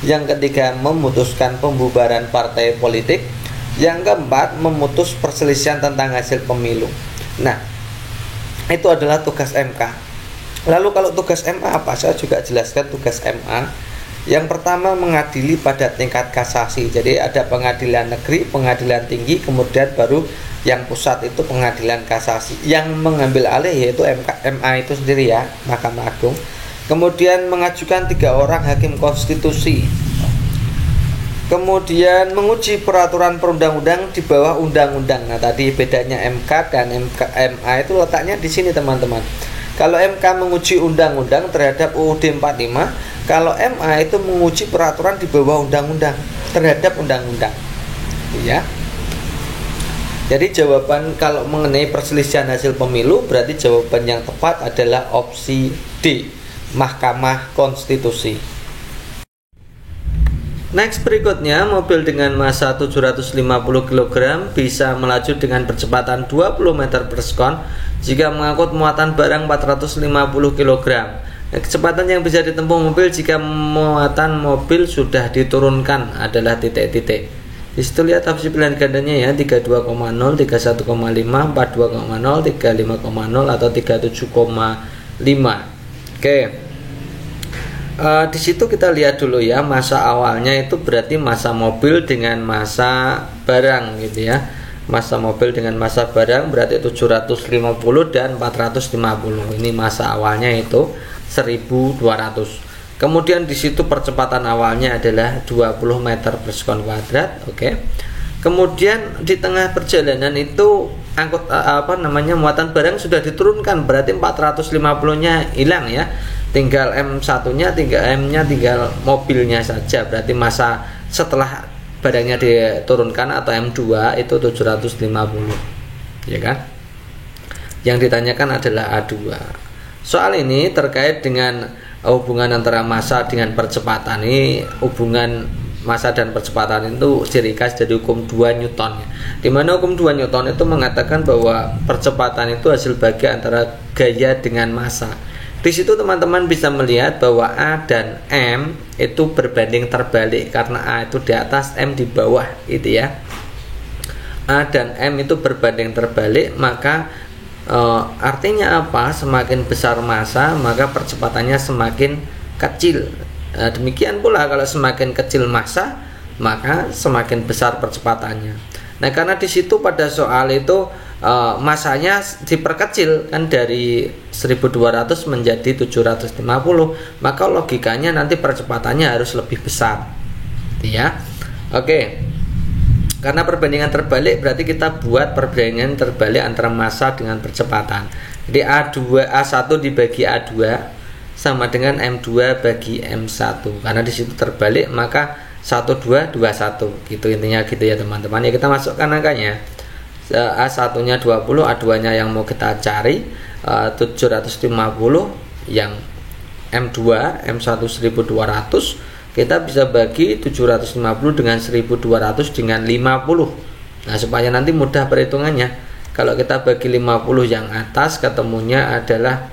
Yang ketiga, memutuskan pembubaran partai politik. Yang keempat, memutus perselisihan tentang hasil pemilu. Nah, itu adalah tugas MK. Lalu kalau tugas MA apa? Saya juga jelaskan tugas MA. Yang pertama, mengadili pada tingkat kasasi. Jadi ada pengadilan negeri, pengadilan tinggi, kemudian baru yang pusat itu pengadilan kasasi. Yang mengambil alih yaitu MA itu sendiri ya, Mahkamah Agung. Kemudian mengajukan 3 orang hakim konstitusi. Kemudian menguji peraturan perundang-undang di bawah undang-undang. Nah, tadi bedanya MK dan MA itu letaknya di sini teman-teman. Kalau MK menguji undang-undang terhadap UUD 45, kalau MA itu menguji peraturan di bawah undang-undang terhadap undang-undang. Ya. Jadi jawaban kalau mengenai perselisihan hasil pemilu berarti jawaban yang tepat adalah opsi D, Mahkamah Konstitusi. Next berikutnya, mobil dengan massa 750 kg bisa melaju dengan kecepatan 20 meter per sekon jika mengangkut muatan barang 450 kg. Kecepatan yang bisa ditempuh mobil jika muatan mobil sudah diturunkan adalah titik-titik. Di situ lihat opsi pilihan gandanya ya, 32,0, 31,5, 42,0, 35,0 atau 37,5. Oke. Di situ kita lihat dulu ya, massa awalnya itu berarti massa mobil dengan massa barang gitu ya. Massa mobil dengan massa barang berarti 750 dan 450. Ini massa awalnya itu 1200. Kemudian di situ percepatan awalnya adalah 20 meter per sekon kuadrat, oke. Kemudian di tengah perjalanan itu muatan barang sudah diturunkan, berarti 450-nya hilang ya. Tinggal M1-nya, M-nya tinggal mobilnya saja. Berarti masa setelah barangnya diturunkan atau M2 itu 750. Ya kan? Yang ditanyakan adalah A2. Soal ini terkait dengan hubungan antara massa dengan percepatan. Ini hubungan massa dan percepatan itu ciri khas dari hukum 2 Newton. Di mana hukum 2 Newton itu mengatakan bahwa percepatan itu hasil bagi antara gaya dengan massa. Di situ teman-teman bisa melihat bahwa A dan M itu berbanding terbalik karena A itu di atas, M di bawah, gitu ya. A dan M itu berbanding terbalik, maka artinya apa? Semakin besar massa maka percepatannya semakin kecil. Demikian pula kalau semakin kecil massa maka semakin besar percepatannya. Nah, karena di situ pada soal itu massanya diperkecil kan dari 1200 menjadi 750, maka logikanya nanti percepatannya harus lebih besar. Ya. Oke. Karena perbandingan terbalik berarti kita buat perbandingan terbalik antara massa dengan percepatan. Jadi A1 dibagi A2 sama dengan M2 bagi M1. Karena di situ terbalik maka 1221 gitu intinya gitu ya teman-teman. Ya kita masukkan angkanya. A1-nya 20, A2-nya yang mau kita cari 750, yang M2 M1 1200. Kita bisa bagi 750 dengan 1200 dengan 50. Nah, supaya nanti mudah perhitungannya. Kalau kita bagi 50 yang atas ketemunya adalah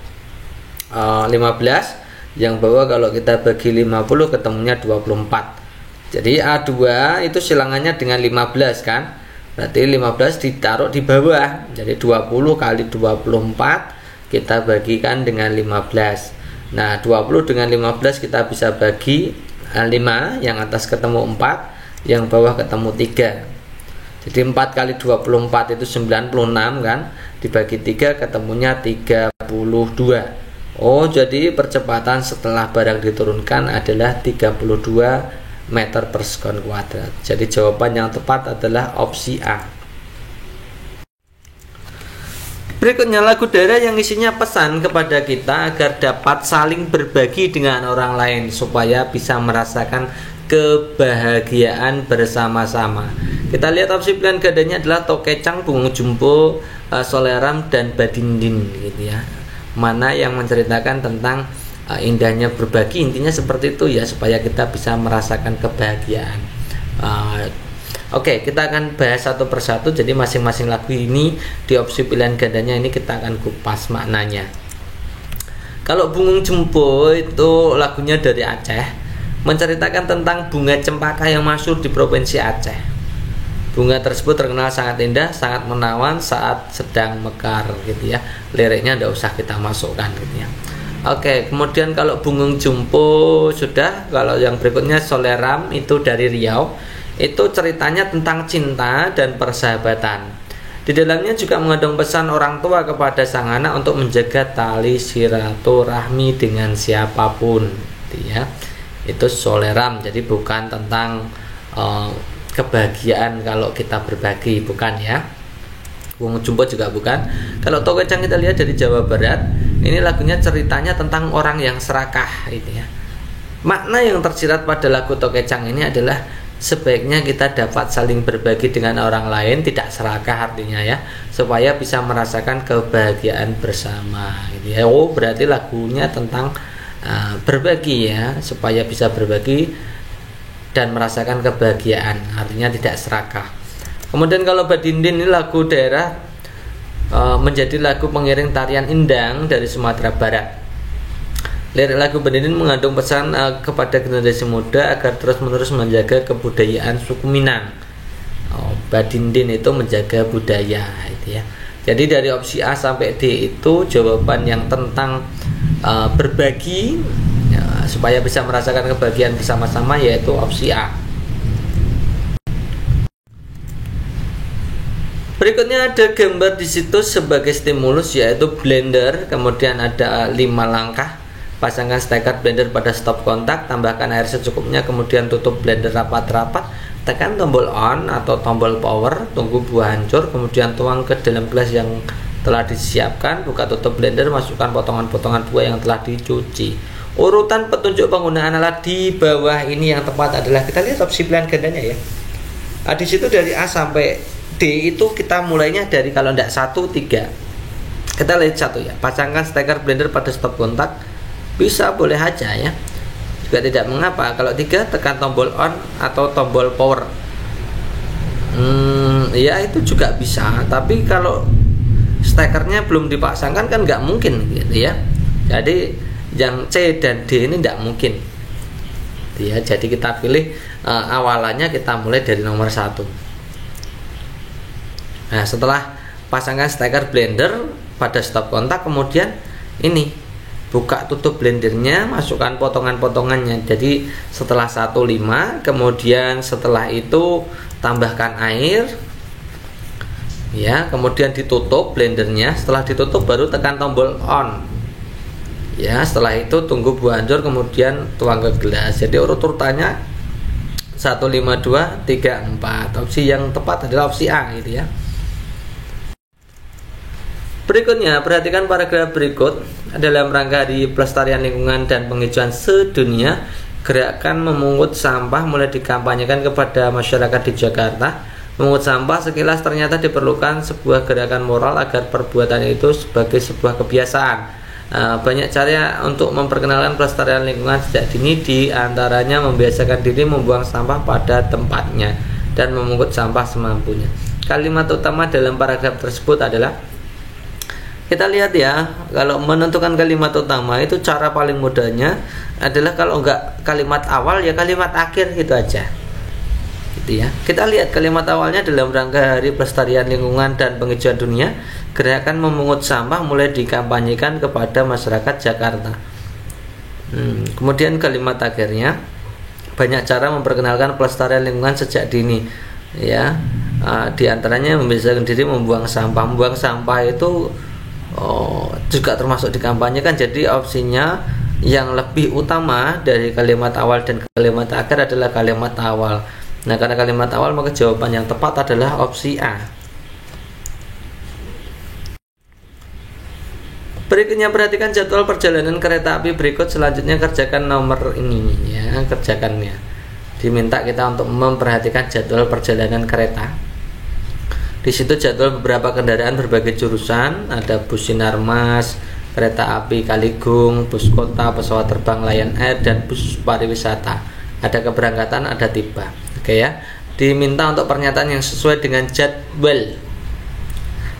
15. Yang bawah kalau kita bagi 50 ketemunya 24. Jadi A2 itu silangannya dengan 15 kan. Berarti 15 ditaruh di bawah. Jadi 20 kali 24 kita bagikan dengan 15. Nah, 20 dengan 15 kita bisa bagi 5, yang atas ketemu 4, yang bawah ketemu 3. Jadi 4 kali 24 itu 96 kan, dibagi 3 ketemunya 32. Oh, jadi percepatan setelah barang diturunkan adalah 32 meter per sekon kuadrat. Jadi jawaban yang tepat adalah opsi A. Berikutnya lagu daerah yang isinya pesan kepada kita agar dapat saling berbagi dengan orang lain supaya bisa merasakan kebahagiaan bersama-sama. Kita lihat opsi pilihan gandanya adalah Tokecang, Bungung Jumbo, Soleram dan Badindin gitu ya. Mana yang menceritakan tentang indahnya berbagi, intinya seperti itu ya, supaya kita bisa merasakan kebahagiaan. Oke, kita akan bahas satu persatu. Jadi masing-masing lagu ini di opsi pilihan gandanya ini kita akan kupas maknanya. Kalau Bungung Jumbo itu lagunya dari Aceh, menceritakan tentang bunga cempaka yang masyhur di provinsi Aceh. Bunga tersebut terkenal sangat indah, sangat menawan saat sedang mekar gitu ya. Liriknya tidak usah kita masukkan gitu ya. Oke, kemudian kalau Bungung Jumbo sudah, kalau yang berikutnya Soleram itu dari Riau. Itu ceritanya tentang cinta dan persahabatan. Di dalamnya juga mengandung pesan orang tua kepada sang anak untuk menjaga tali silaturahmi dengan siapapun, ya. Itu Soleram. Jadi bukan tentang kebahagiaan kalau kita berbagi, bukan ya. Bungung Jumbo juga bukan. Kalau Tokecang kita lihat dari Jawa Barat, ini lagunya ceritanya tentang orang yang serakah, itu ya. Makna yang tersirat pada lagu Tokecang ini adalah sebaiknya kita dapat saling berbagi dengan orang lain, tidak serakah artinya ya, supaya bisa merasakan kebahagiaan bersama gitu ya. Oh, berarti lagunya tentang berbagi ya, supaya bisa berbagi dan merasakan kebahagiaan, artinya tidak serakah. Kemudian kalau Badindin ini lagu daerah, menjadi lagu pengiring tarian indang dari Sumatera Barat. Lirik lagu Badindin mengandung pesan kepada generasi muda agar terus-menerus menjaga kebudayaan suku Minang. Badindin itu menjaga budaya itu ya. Jadi dari opsi A sampai D itu jawaban yang tentang berbagi ya, supaya bisa merasakan kebahagiaan bersama-sama, yaitu opsi A. Berikutnya ada gambar di situ sebagai stimulus, yaitu blender. Kemudian ada 5 langkah. Pasangkan steker blender pada stop kontak, tambahkan air secukupnya, kemudian tutup blender rapat-rapat, tekan tombol on atau tombol power, tunggu buah hancur, kemudian tuang ke dalam gelas yang telah disiapkan, buka tutup blender, masukkan potongan-potongan buah yang telah dicuci. Urutan petunjuk penggunaan alat di bawah ini yang tepat adalah, kita lihat opsi pilihan gandanya ya. Di situ dari A sampai D itu kita mulainya dari, kalau tidak 1, 3. Kita lihat 1 ya, pasangkan steker blender pada stop kontak. Bisa, boleh aja ya, juga tidak mengapa. Kalau 3, tekan tombol on atau tombol power. Ya itu juga bisa, tapi kalau stekernya belum dipasangkan kan nggak mungkin gitu ya. Jadi yang C dan D ini nggak mungkin ya. Jadi kita pilih awalannya, kita mulai dari nomor 1. Nah, setelah pasangkan steker blender pada stop kontak, kemudian ini buka tutup blendernya, masukkan potongan-potongannya. Jadi setelah 1, 5, kemudian setelah itu tambahkan air ya, kemudian ditutup blendernya. Setelah ditutup baru tekan tombol on ya. Setelah itu tunggu buah hancur, kemudian tuang ke gelas. Jadi urut-urutannya 1, 5, 2, 3, 4. Opsi yang tepat adalah opsi A gitu ya. Berikutnya, perhatikan paragraf berikut. Dalam rangka Hari Pelestarian Lingkungan dan Penghijauan Sedunia, gerakan memungut sampah mulai dikampanyekan kepada masyarakat di Jakarta. Memungut sampah sekilas ternyata diperlukan sebuah gerakan moral agar perbuatan itu sebagai sebuah kebiasaan. Banyak cara untuk memperkenalkan pelestarian lingkungan sejak dini, di antaranya membiasakan diri membuang sampah pada tempatnya dan memungut sampah semampunya. Kalimat utama dalam paragraf tersebut adalah, kita lihat ya, kalau menentukan kalimat utama itu cara paling mudahnya adalah kalau enggak kalimat awal ya kalimat akhir, gitu aja gitu ya. Kita lihat kalimat awalnya, dalam rangka Hari Pelestarian Lingkungan dan Penghijauan Dunia, gerakan memungut sampah mulai dikampanyekan kepada masyarakat Jakarta. Kemudian kalimat akhirnya, banyak cara memperkenalkan pelestarian lingkungan sejak dini ya. Di antaranya membiasakan diri membuang sampah. Membuang sampah itu juga termasuk dikampanyekan. Jadi opsinya yang lebih utama dari kalimat awal dan kalimat akhir adalah kalimat awal. Nah, karena kalimat awal, maka jawaban yang tepat adalah opsi A. Berikutnya, perhatikan jadwal perjalanan kereta api berikut. Selanjutnya kerjakan nomor ini ya, kerjakannya. Diminta kita untuk memperhatikan jadwal perjalanan kereta. Di situ jadwal beberapa kendaraan berbagai jurusan, ada bus Sinarmas, kereta api Kaligung, bus kota, pesawat terbang Lion Air, dan bus pariwisata. Ada keberangkatan, ada tiba. Oke ya. Diminta untuk pernyataan yang sesuai dengan jadwal.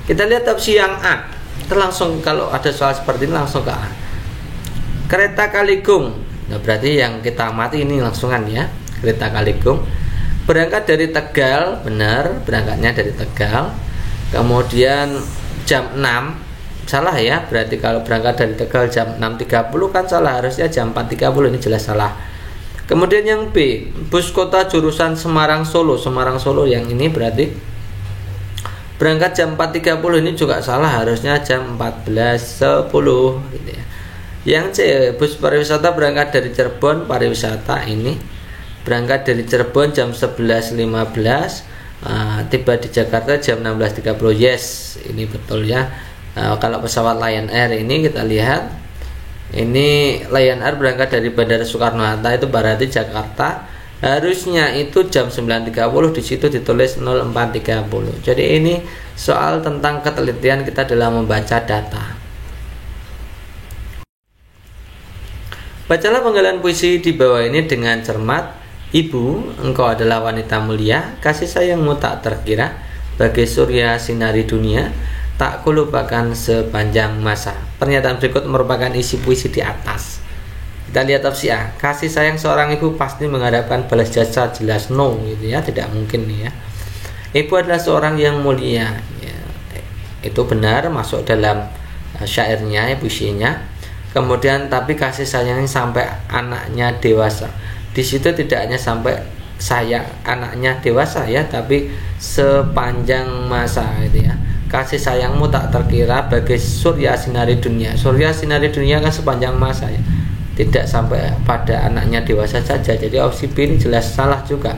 Kita lihat opsi yang A. Kita langsung, kalau ada soal seperti ini langsung ke A. Kereta Kaligung. Nah, berarti yang kita amati ini langsungan ya. Kereta Kaligung berangkat dari Tegal, benar, berangkatnya dari Tegal. Kemudian jam 6, salah ya, berarti kalau berangkat dari Tegal jam 6.30 kan salah, harusnya jam 4.30, ini jelas salah. Kemudian yang B, bus kota jurusan Semarang Solo. Semarang Solo yang ini berarti berangkat jam 4.30, ini juga salah, harusnya jam 14.10 gitu ya. Yang C, bus pariwisata berangkat dari Cirebon pariwisata, ini berangkat dari Cirebon jam 11.15, tiba di Jakarta jam 16.30. Yes, ini betul ya. Kalau pesawat Lion Air ini kita lihat, ini Lion Air berangkat dari Bandara Soekarno-Hatta, itu berarti Jakarta, Harusnya itu jam 9.30, di situ ditulis 04.30. Jadi ini soal tentang ketelitian kita dalam membaca data. Bacalah penggalan puisi di bawah ini dengan cermat. Ibu, engkau adalah wanita mulia, kasih sayangmu tak terkira, bagai surya sinari dunia, tak kulupakan sepanjang masa. Pernyataan berikut merupakan isi puisi di atas. Kita lihat opsi A. Kasih sayang seorang ibu pasti mengharapkan balas jasa, jelas no gitu ya, tidak mungkin nih ya. Ibu adalah seorang yang mulia ya. Itu benar, masuk dalam syairnya, puisinya. Kemudian tapi kasih sayangnya sampai anaknya dewasa. Di situ tidak hanya sampai sayang anaknya dewasa ya, tapi sepanjang masa gitu ya. Kasih sayangmu tak terkira bagai surya sinari dunia. Surya sinari dunia kan sepanjang masa ya, tidak sampai pada anaknya dewasa saja. Jadi opsi B ini jelas salah juga.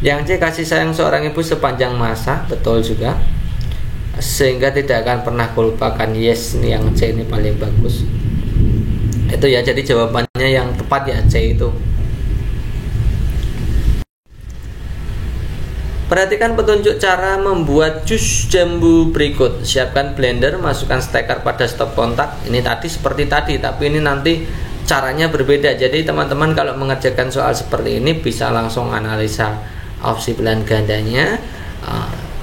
Yang C, kasih sayang seorang ibu sepanjang masa, betul juga, sehingga tidak akan pernah kulupakan. Yes, ini yang C ini paling bagus. Itu ya, jadi jawabannya yang tepat ya C itu. Perhatikan petunjuk cara membuat jus jambu berikut. Siapkan blender, masukkan steker pada stop kontak. Ini tadi seperti tadi, tapi ini nanti caranya berbeda. Jadi teman-teman kalau mengerjakan soal seperti ini bisa langsung analisa opsi pilihan gandanya,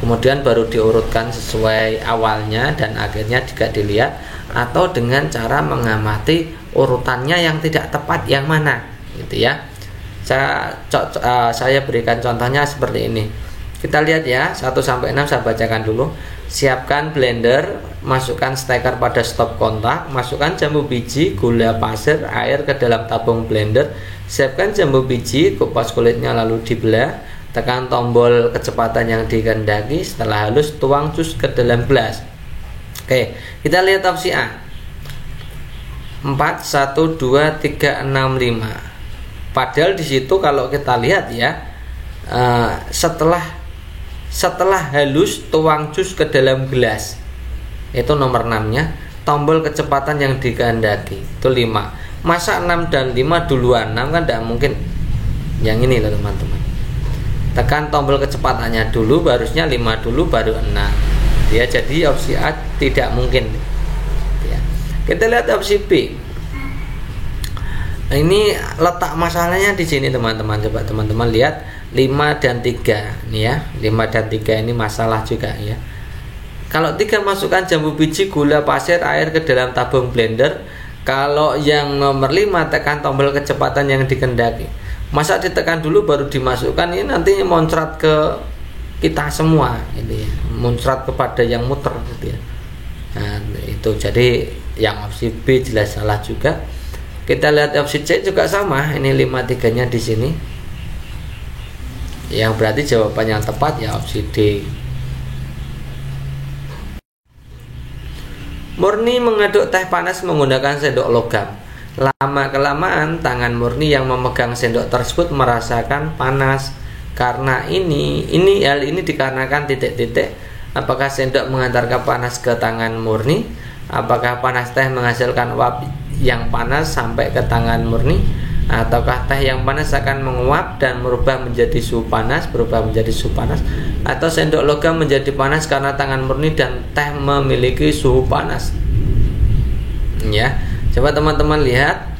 kemudian baru diurutkan sesuai awalnya dan akhirnya juga dilihat, atau dengan cara mengamati urutannya yang tidak tepat yang mana gitu ya. Saya berikan contohnya seperti ini. Kita lihat ya, 1 sampai 6 saya bacakan dulu. Siapkan blender, masukkan steker pada stop kontak, masukkan jambu biji, gula pasir, air ke dalam tabung blender. Siapkan jambu biji, kupas kulitnya lalu dibelah, tekan tombol kecepatan yang dikehendaki. Setelah halus, tuang jus ke dalam gelas. Oke, kita lihat opsi A. 4, 1, 2, 3, 6, 5. Padahal di situ kalau kita lihat ya, setelah halus tuang jus ke dalam gelas, itu nomor 6 nya. Tombol kecepatan yang dikehendaki itu 5. Masa 6 dan 5 duluan? 6 kan tidak mungkin. Yang ini loh teman-teman. Tekan tombol kecepatannya dulu, harusnya 5 dulu baru 6 ya. Jadi opsi A tidak mungkin ya. Kita lihat opsi B. Ini letak masalahnya di sini teman-teman. Coba teman-teman lihat 5 dan 3 nih ya. 5 dan 3 ini masalah juga ya. Kalau 3 masukkan jambu biji, gula pasir, air ke dalam tabung blender. Kalau yang nomor 5 tekan tombol kecepatan yang dikehendaki. Masa ditekan dulu baru dimasukkan, ini nantinya muncrat ke kita semua ini ya. Muncrat kepada yang muter gitu ya. Nah, itu jadi yang opsi B jelas salah juga. Kita lihat opsi C juga sama. Ini 5 3-nya di sini. Yang berarti jawaban yang tepat ya opsi D. Murni mengaduk teh panas menggunakan sendok logam. Lama-kelamaan tangan Murni yang memegang sendok tersebut merasakan panas. Karena hal ini dikarenakan titik-titik. Apakah sendok mengantarkan panas ke tangan Murni? Apakah panas teh menghasilkan uap yang panas sampai ke tangan Murni? Ataukah teh yang panas akan menguap dan berubah menjadi suhu panas? Atau sendok logam menjadi panas karena tangan Murni dan teh memiliki suhu panas? Ya, coba teman-teman lihat,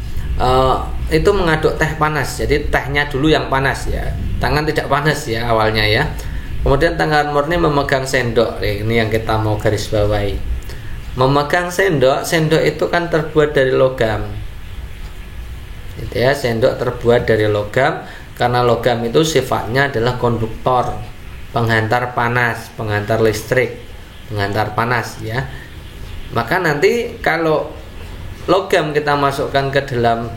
itu mengaduk teh panas. Jadi tehnya dulu yang panas ya, tangan tidak panas ya awalnya ya. Kemudian tangan Murni memegang sendok. Ini yang kita mau garis bawahi. Memegang sendok itu kan terbuat dari logam. Gitu ya, sendok terbuat dari logam karena logam itu sifatnya adalah konduktor, penghantar panas, penghantar listrik, penghantar panas ya. Maka nanti kalau logam kita masukkan ke dalam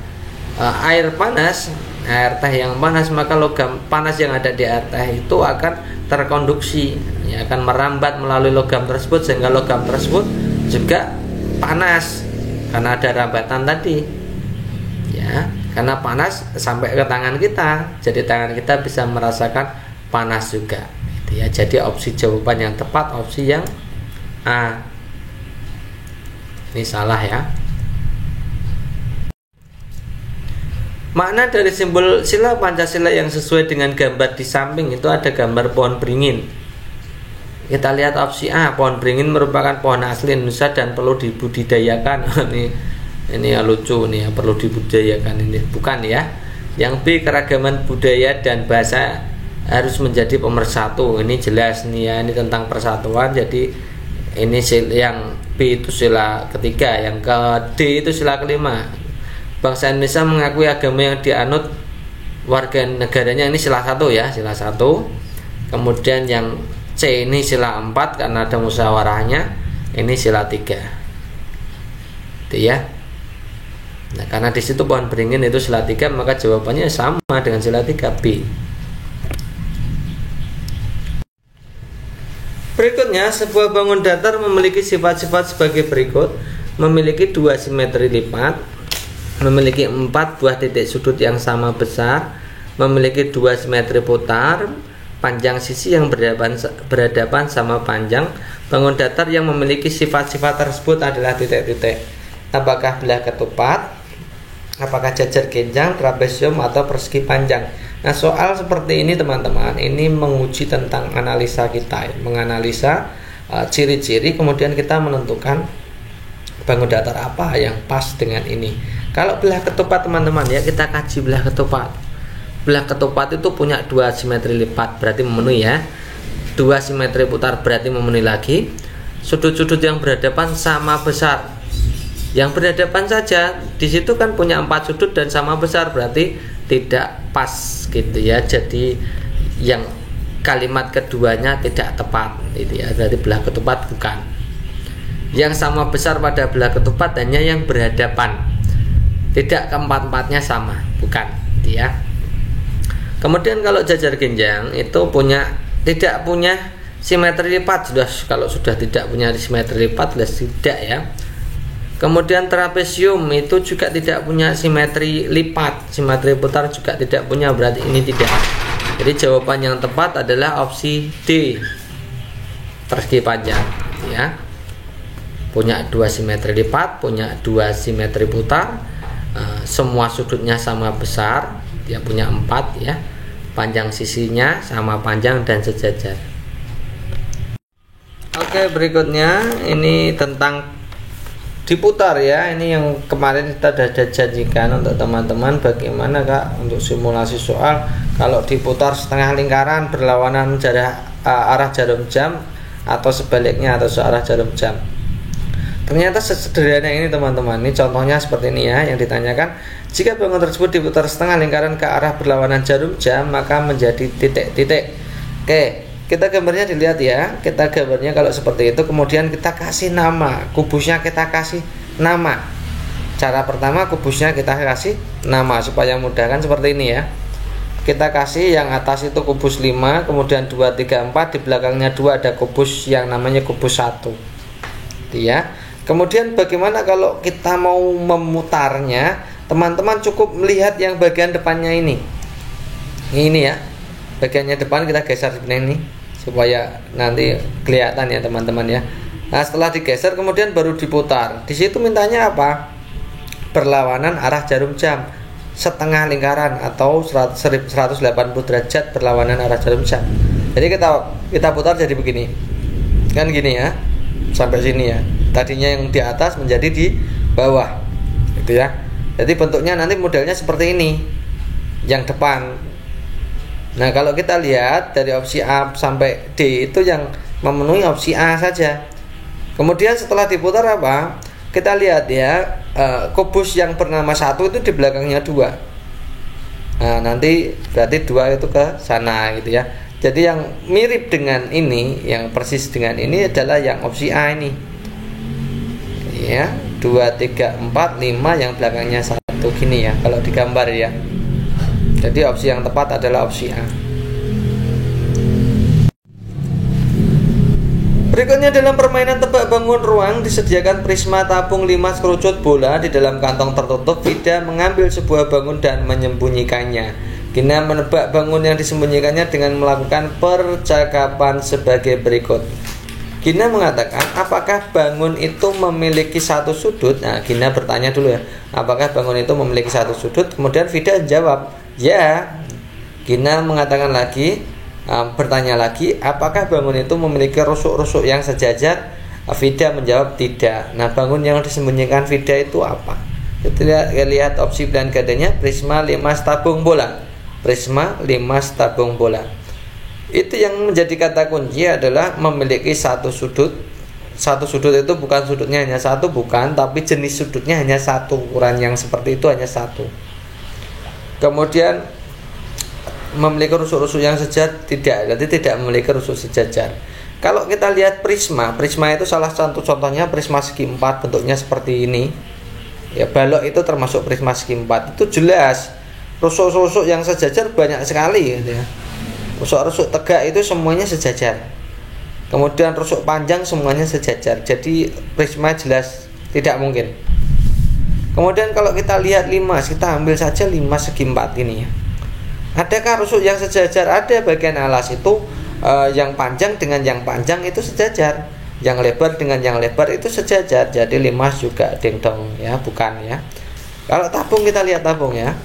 air panas, air teh yang panas, maka logam panas yang ada di air teh itu akan terkonduksi ya, akan merambat melalui logam tersebut sehingga logam tersebut juga panas karena ada rambatan tadi ya, karena panas sampai ke tangan kita, jadi tangan kita bisa merasakan panas juga gitu ya. Jadi opsi jawaban yang tepat opsi yang A. Ini salah ya. Makna dari simbol sila Pancasila yang sesuai dengan gambar di samping itu ada gambar pohon beringin. Kita lihat opsi A, pohon beringin merupakan pohon asli Indonesia dan perlu dibudidayakan. Ini ya lucu nih ya, perlu dibudidayakan ini. Bukan ya. Yang B, keragaman budaya dan bahasa harus menjadi pemersatu. Ini jelas nih ya, ini tentang persatuan. Jadi ini yang B itu sila ketiga, yang ke D itu sila kelima. Bangsa Indonesia mengakui agama yang dianut warga negaranya, ini sila 1 ya, sila 1. Kemudian yang C ini sila 4 karena ada musyawarahnya, ini sila 3. Itu ya. Nah, karena di situ pohon beringin itu sila 3, maka jawabannya sama dengan sila 3B. Berikutnya, sebuah bangun datar memiliki sifat-sifat sebagai berikut: memiliki 2 simetri lipat, memiliki 4 buah titik sudut yang sama besar, memiliki 2 simetri putar, panjang sisi yang berhadapan sama panjang. Bangun datar yang memiliki sifat-sifat tersebut adalah titik-titik. Apakah belah ketupat, apakah jajar genjang, trapesium, atau persegi panjang. Nah, soal seperti ini teman-teman, ini menguji tentang analisa kita, menganalisa ciri-ciri, kemudian kita menentukan bangun datar apa yang pas dengan ini. Kalau belah ketupat teman-teman ya, kita kaji belah ketupat. Belah ketupat itu punya 2 simetri lipat, berarti memenuhi ya. 2 simetri putar berarti memenuhi lagi. Sudut-sudut yang berhadapan sama besar. Yang berhadapan saja di situ kan punya 4 sudut dan sama besar, berarti tidak pas gitu ya. Jadi yang kalimat keduanya tidak tepat gitu ya. Berarti belah ketupat bukan. Yang sama besar pada belah ketupat hanya yang berhadapan. Tidak keempat-empatnya sama, bukan gitu ya. Kemudian kalau jajar genjang itu tidak punya simetri lipat, kalau sudah tidak punya simetri lipat jelas tidak ya. Kemudian trapesium itu juga tidak punya simetri lipat, simetri putar juga tidak punya, berarti ini tidak. Jadi jawaban yang tepat adalah opsi D, persegi panjang ya. Punya 2 simetri lipat, punya 2 simetri putar, semua sudutnya sama besar, dia punya 4 ya, panjang sisinya sama panjang dan sejajar. Oke, berikutnya ini tentang diputar ya. Ini yang kemarin kita sudah janjikan untuk teman-teman, bagaimana Kak untuk simulasi soal kalau diputar setengah lingkaran berlawanan arah jarum jam atau sebaliknya atau searah jarum jam. Ternyata sesederhana ini teman-teman. Ini contohnya seperti ini ya, yang ditanyakan jika bangun tersebut diputar setengah lingkaran ke arah berlawanan jarum jam maka menjadi titik-titik. Oke, kita gambarnya dilihat ya. Kita gambarnya kalau seperti itu, kemudian kita kasih nama kubusnya, kita kasih nama. Cara pertama, kubusnya kita kasih nama supaya mudah kan seperti ini ya. Kita kasih yang atas itu kubus 5, kemudian 2, 3, 4, di belakangnya 2 ada kubus yang namanya kubus 1 gitu ya. Kemudian bagaimana kalau kita mau memutarnya? Teman-teman cukup melihat yang bagian depannya ini ya, bagiannya depan kita geser seperti ini supaya nanti kelihatan ya teman-teman ya. Nah, setelah digeser kemudian baru diputar. Di situ mintanya apa? Berlawanan arah jarum jam setengah lingkaran atau 180 derajat berlawanan arah jarum jam. Jadi kita putar jadi begini. Kan gini ya. Sampai sini ya. Tadinya yang di atas menjadi di bawah. Gitu ya. Jadi bentuknya nanti modelnya seperti ini. Yang depan. Nah, kalau kita lihat dari opsi A sampai D itu yang memenuhi opsi A saja. Kemudian setelah diputar apa? Kita lihat ya, kubus yang bernama 1 itu di belakangnya 2. Nah, nanti berarti 2 itu ke sana gitu ya. Jadi yang mirip dengan ini, yang persis dengan ini adalah yang opsi A ini. Ya, 2, 3, 4, 5 yang belakangnya 1 gini ya kalau digambar ya. Jadi opsi yang tepat adalah opsi A. Berikutnya dalam permainan tebak bangun ruang disediakan prisma tabung 5 kerucut bola di dalam kantong tertutup. Vida mengambil sebuah bangun dan menyembunyikannya. Gina menebak bangun yang disembunyikannya dengan melakukan percakapan sebagai berikut. Gina mengatakan, apakah bangun itu memiliki satu sudut? Nah, Gina bertanya dulu ya, apakah bangun itu memiliki satu sudut? Kemudian Vida jawab, ya. Gina mengatakan lagi, bertanya lagi, apakah bangun itu memiliki rusuk-rusuk yang sejajar? Vida menjawab tidak. Nah, bangun yang disembunyikan Vida itu apa? Kita lihat opsi pilihan gadanya, prisma, limas, tabung bola. Prisma, limas, tabung bola. Itu yang menjadi kata kunci adalah memiliki satu sudut. Satu sudut itu bukan sudutnya hanya satu, bukan, tapi jenis sudutnya hanya satu. Ukuran yang seperti itu hanya satu. Kemudian memiliki rusuk-rusuk yang sejajar, tidak, berarti tidak memiliki rusuk sejajar. Kalau kita lihat prisma, prisma itu salah satu contohnya prisma segi 4, bentuknya seperti ini. Ya, balok itu termasuk prisma segi 4. Itu jelas rusuk-rusuk yang sejajar banyak sekali gitu ya. Rusuk-rusuk tegak itu semuanya sejajar. Kemudian rusuk panjang semuanya sejajar. Jadi prisma jelas tidak mungkin. Kemudian kalau kita lihat limas, kita ambil saja limas segi 4 ini ya. Adakah rusuk yang sejajar? Ada, bagian alas itu yang panjang dengan yang panjang itu sejajar. Yang lebar dengan yang lebar itu sejajar. Jadi limas juga ding dong ya, bukan ya. Kalau tabung, kita lihat tabung ya.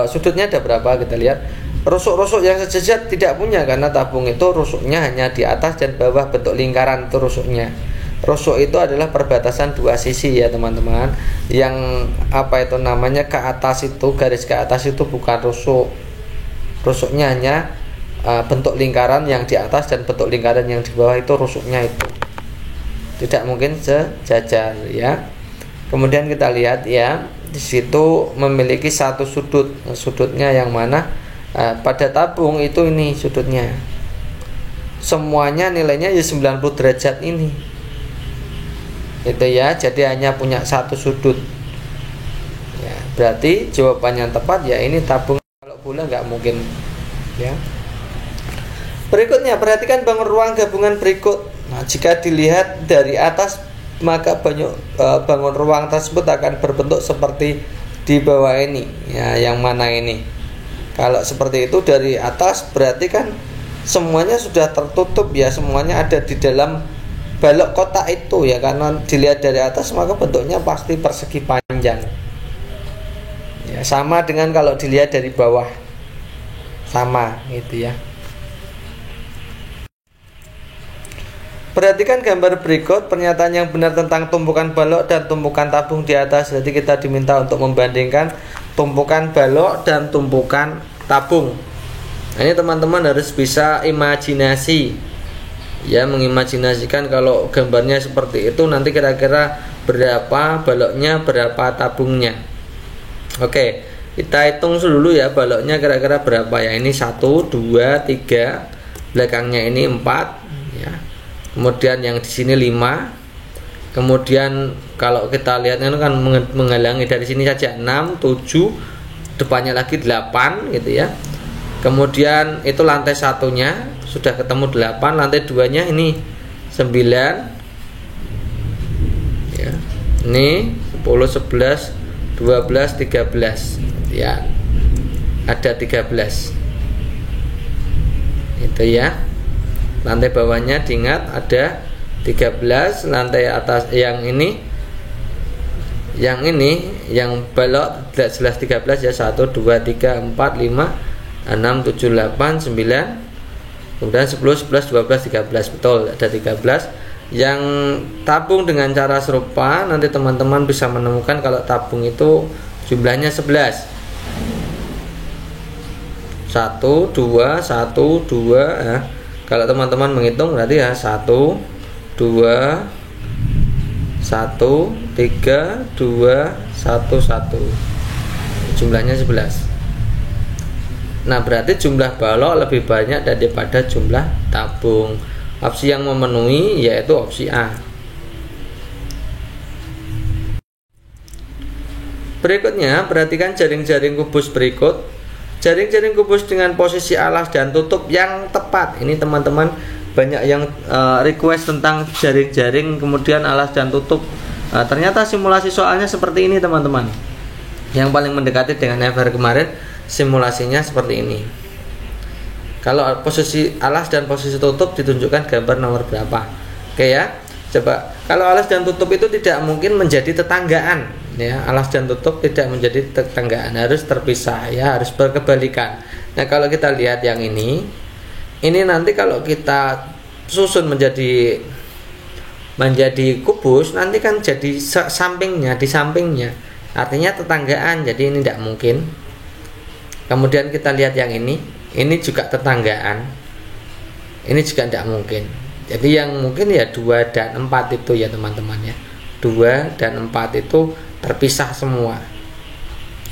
Sudutnya ada berapa, kita lihat. Rusuk-rusuk yang sejajar tidak punya, karena tabung itu rusuknya hanya di atas dan bawah, bentuk lingkaran itu rusuknya. Rusuk itu adalah perbatasan dua sisi ya teman-teman. Yang apa itu namanya ke atas itu, garis ke atas itu bukan rusuk. Rusuknya hanya bentuk lingkaran yang di atas dan bentuk lingkaran yang di bawah, itu rusuknya itu. Tidak mungkin sejajar ya. Kemudian kita lihat ya, di situ memiliki satu sudut. Sudutnya yang mana? Pada tabung itu ini sudutnya. Semuanya nilainya ya 90 derajat ini. Itu ya, jadi hanya punya satu sudut. Ya, berarti jawaban yang tepat ya ini tabung. Kalau bola nggak mungkin ya. Berikutnya, perhatikan bangun ruang gabungan berikut. Nah, jika dilihat dari atas, maka bangun ruang tersebut akan berbentuk seperti di bawah ini. Ya, yang mana ini? Kalau seperti itu dari atas, berarti kan semuanya sudah tertutup ya, semuanya ada di dalam balok kotak itu ya, karena dilihat dari atas maka bentuknya pasti persegi panjang. Ya, sama dengan kalau dilihat dari bawah, sama gitu ya. Perhatikan gambar berikut, pernyataan yang benar tentang tumpukan balok dan tumpukan tabung di atas. Jadi kita diminta untuk membandingkan tumpukan balok dan tumpukan tabung. Nah, ini teman-teman harus bisa imajinasi ya, mengimajinasikan kalau gambarnya seperti itu nanti kira-kira berapa baloknya, berapa tabungnya. Oke, kita hitung dulu ya, baloknya kira-kira berapa ya. Ini 1, 2, 3, belakangnya ini 4 ya. Kemudian yang di sini 5. Kemudian kalau kita lihat ini kan menghalangi dari sini saja 6, 7, depannya lagi 8 gitu ya. Kemudian itu lantai satunya sudah ketemu 8, lantai 2-nya ini 9 ya. Ini 10, 11, 12, 13 ya. Ada 13. Itu ya. Lantai bawahnya diingat ada 13, lantai atas yang ini yang balok jelas 13 ya, 1, 2, 3, 4, 5, 6, 7, 8, 9, kemudian 10, 11, 12, 13, betul ada 13. Yang tabung dengan cara serupa nanti teman-teman bisa menemukan kalau tabung itu jumlahnya 11. 1, 2, 1, 2 ya. Kalau teman-teman menghitung berarti ya 1, 2, 1, 3, 2, 1, 1. Jumlahnya 11. Nah, berarti jumlah balok lebih banyak daripada jumlah tabung. Opsi yang memenuhi yaitu opsi A. Berikutnya, perhatikan jaring-jaring kubus berikut. Jaring-jaring kubus dengan posisi alas dan tutup yang tepat. Ini teman-teman banyak yang request tentang jaring-jaring kemudian alas dan tutup. Ternyata simulasi soalnya seperti ini teman-teman. Yang paling mendekati dengan FR kemarin simulasinya seperti ini. Kalau posisi alas dan posisi tutup ditunjukkan gambar nomor berapa. Oke ya. Coba kalau alas dan tutup itu tidak mungkin menjadi tetanggaan ya. Alas dan tutup tidak menjadi tetanggaan, harus terpisah ya, harus berkebalikan. Nah, kalau kita lihat yang ini nanti kalau kita susun menjadi kubus, nanti kan jadi sampingnya, di sampingnya. Artinya tetanggaan, jadi ini tidak mungkin. Kemudian kita lihat yang ini juga tetanggaan. Ini juga tidak mungkin. Jadi yang mungkin ya 2 dan 4 itu ya teman-teman ya. 2 dan 4 itu terpisah semua.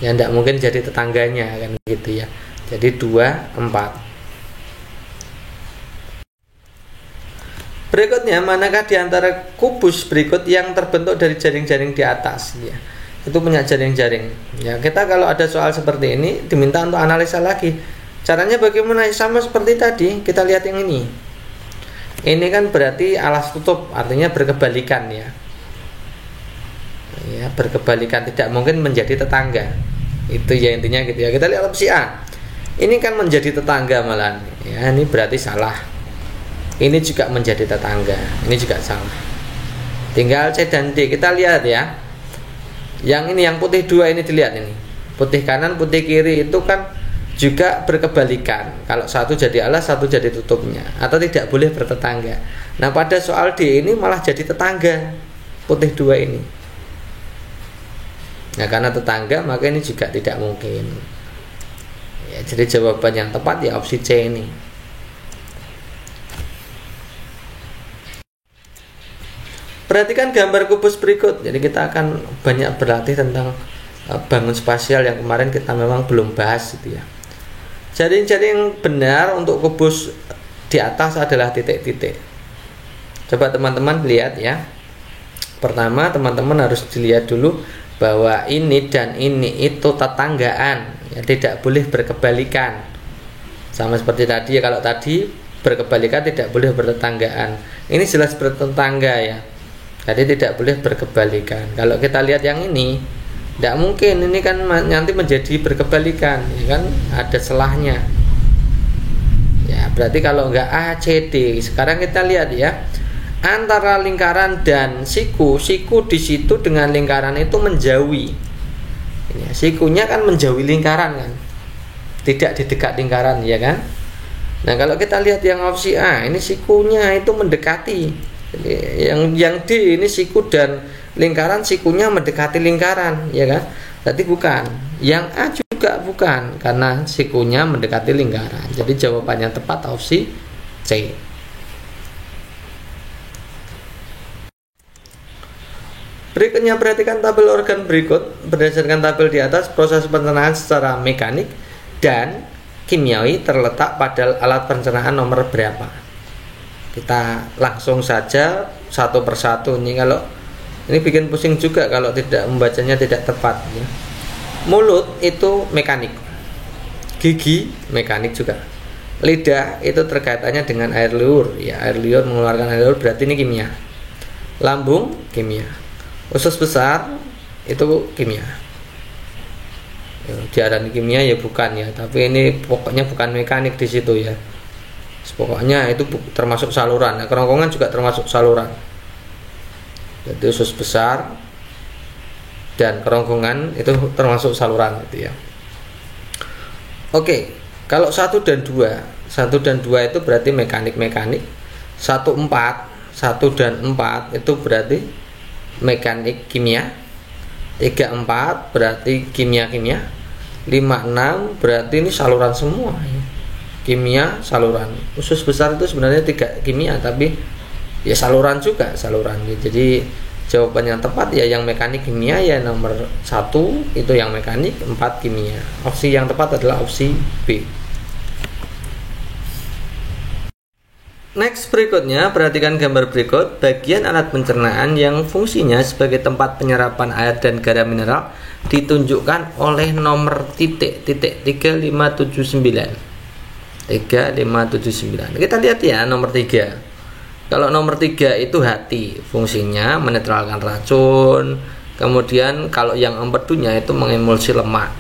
Ya tidak mungkin jadi tetangganya kan gitu ya. Jadi 2, 4. Berikutnya, manakah di antara kubus berikut yang terbentuk dari jaring-jaring di atas ya. Itu punya jaring-jaring. Ya, kita kalau ada soal seperti ini diminta untuk analisa lagi. Caranya bagaimana? Sama seperti tadi, kita lihat yang ini. Ini kan berarti alas tutup, artinya berkebalikan ya. Ya, berkebalikan, tidak mungkin menjadi tetangga. Itu ya intinya gitu ya. Kita lihat opsi A. Ini kan menjadi tetangga malahan. Ya, ini berarti salah. Ini juga menjadi tetangga. Ini juga salah. Tinggal C dan D. Kita lihat ya. Yang ini yang putih 2 ini dilihat ini. Putih kanan, putih kiri itu kan juga berkebalikan. Kalau satu jadi alas, satu jadi tutupnya, atau tidak boleh bertetangga. Nah, pada soal D ini malah jadi tetangga. Putih 2 ini. Nah, karena tetangga maka ini juga tidak mungkin. Ya, jadi jawaban yang tepat ya opsi C ini. Perhatikan gambar kubus berikut. Jadi kita akan banyak berlatih tentang bangun spasial yang kemarin kita memang belum bahas gitu ya. Jaring-jaring benar untuk kubus di atas adalah titik-titik. Coba teman-teman lihat ya. Pertama teman-teman harus dilihat dulu bahwa ini dan ini itu tetanggaan ya, tidak boleh berkebalikan. Sama seperti tadi ya, kalau tadi berkebalikan tidak boleh bertetanggaan. Ini jelas bertetangga ya. Jadi tidak boleh berkebalikan. Kalau kita lihat yang ini, tidak mungkin, ini kan nanti menjadi berkebalikan, ya kan ada selahnya. Ya berarti kalau enggak A, C, D. Sekarang kita lihat ya, antara lingkaran dan siku di situ dengan lingkaran itu menjauhi. Ini, sikunya kan menjauhi lingkaran kan, tidak di dekat lingkaran ya kan. Nah kalau kita lihat yang opsi A, ini sikunya itu mendekati. Yang D ini siku dan lingkaran, sikunya mendekati lingkaran ya kan, berarti bukan. Yang A juga bukan, karena sikunya mendekati lingkaran. Jadi jawaban yang tepat opsi C. Berikutnya perhatikan tabel organ berikut. Berdasarkan tabel di atas, proses pencernaan secara mekanik dan kimiawi terletak pada alat pencernaan nomor berapa. Kita langsung saja satu persatu. Ini kalau ini bikin pusing juga kalau tidak membacanya tidak tepat ya. Mulut itu mekanik, gigi mekanik juga, lidah itu terkaitannya dengan air liur ya, air liur mengeluarkan air liur, berarti ini kimia. Lambung kimia, usus besar itu kimia ya, diarani kimia ya bukan ya, tapi ini pokoknya bukan mekanik di situ ya. Pokoknya itu termasuk saluran. Nah, kerongkongan juga termasuk saluran. Jadi usus besar dan kerongkongan itu termasuk saluran gitu ya. Oke, kalau 1 dan 2 itu berarti mekanik. 1 dan 4 itu berarti mekanik kimia. 3, 4 berarti kimia. 5, 6 berarti ini saluran semua ya. Kimia, saluran. Usus besar itu sebenarnya tidak kimia tapi ya saluran juga, saluran. Jadi jawaban yang tepat ya yang mekanik kimia ya nomor 1 itu yang mekanik, 4 kimia. Opsi yang tepat adalah opsi B. Next berikutnya, perhatikan gambar berikut. Bagian alat pencernaan yang fungsinya sebagai tempat penyerapan air dan garam mineral ditunjukkan oleh nomor titik 3579. 3579. Kita lihat ya nomor 3. Kalau nomor 3 itu hati, fungsinya menetralkan racun. Kemudian kalau yang empedunya itu mengemulsi lemak.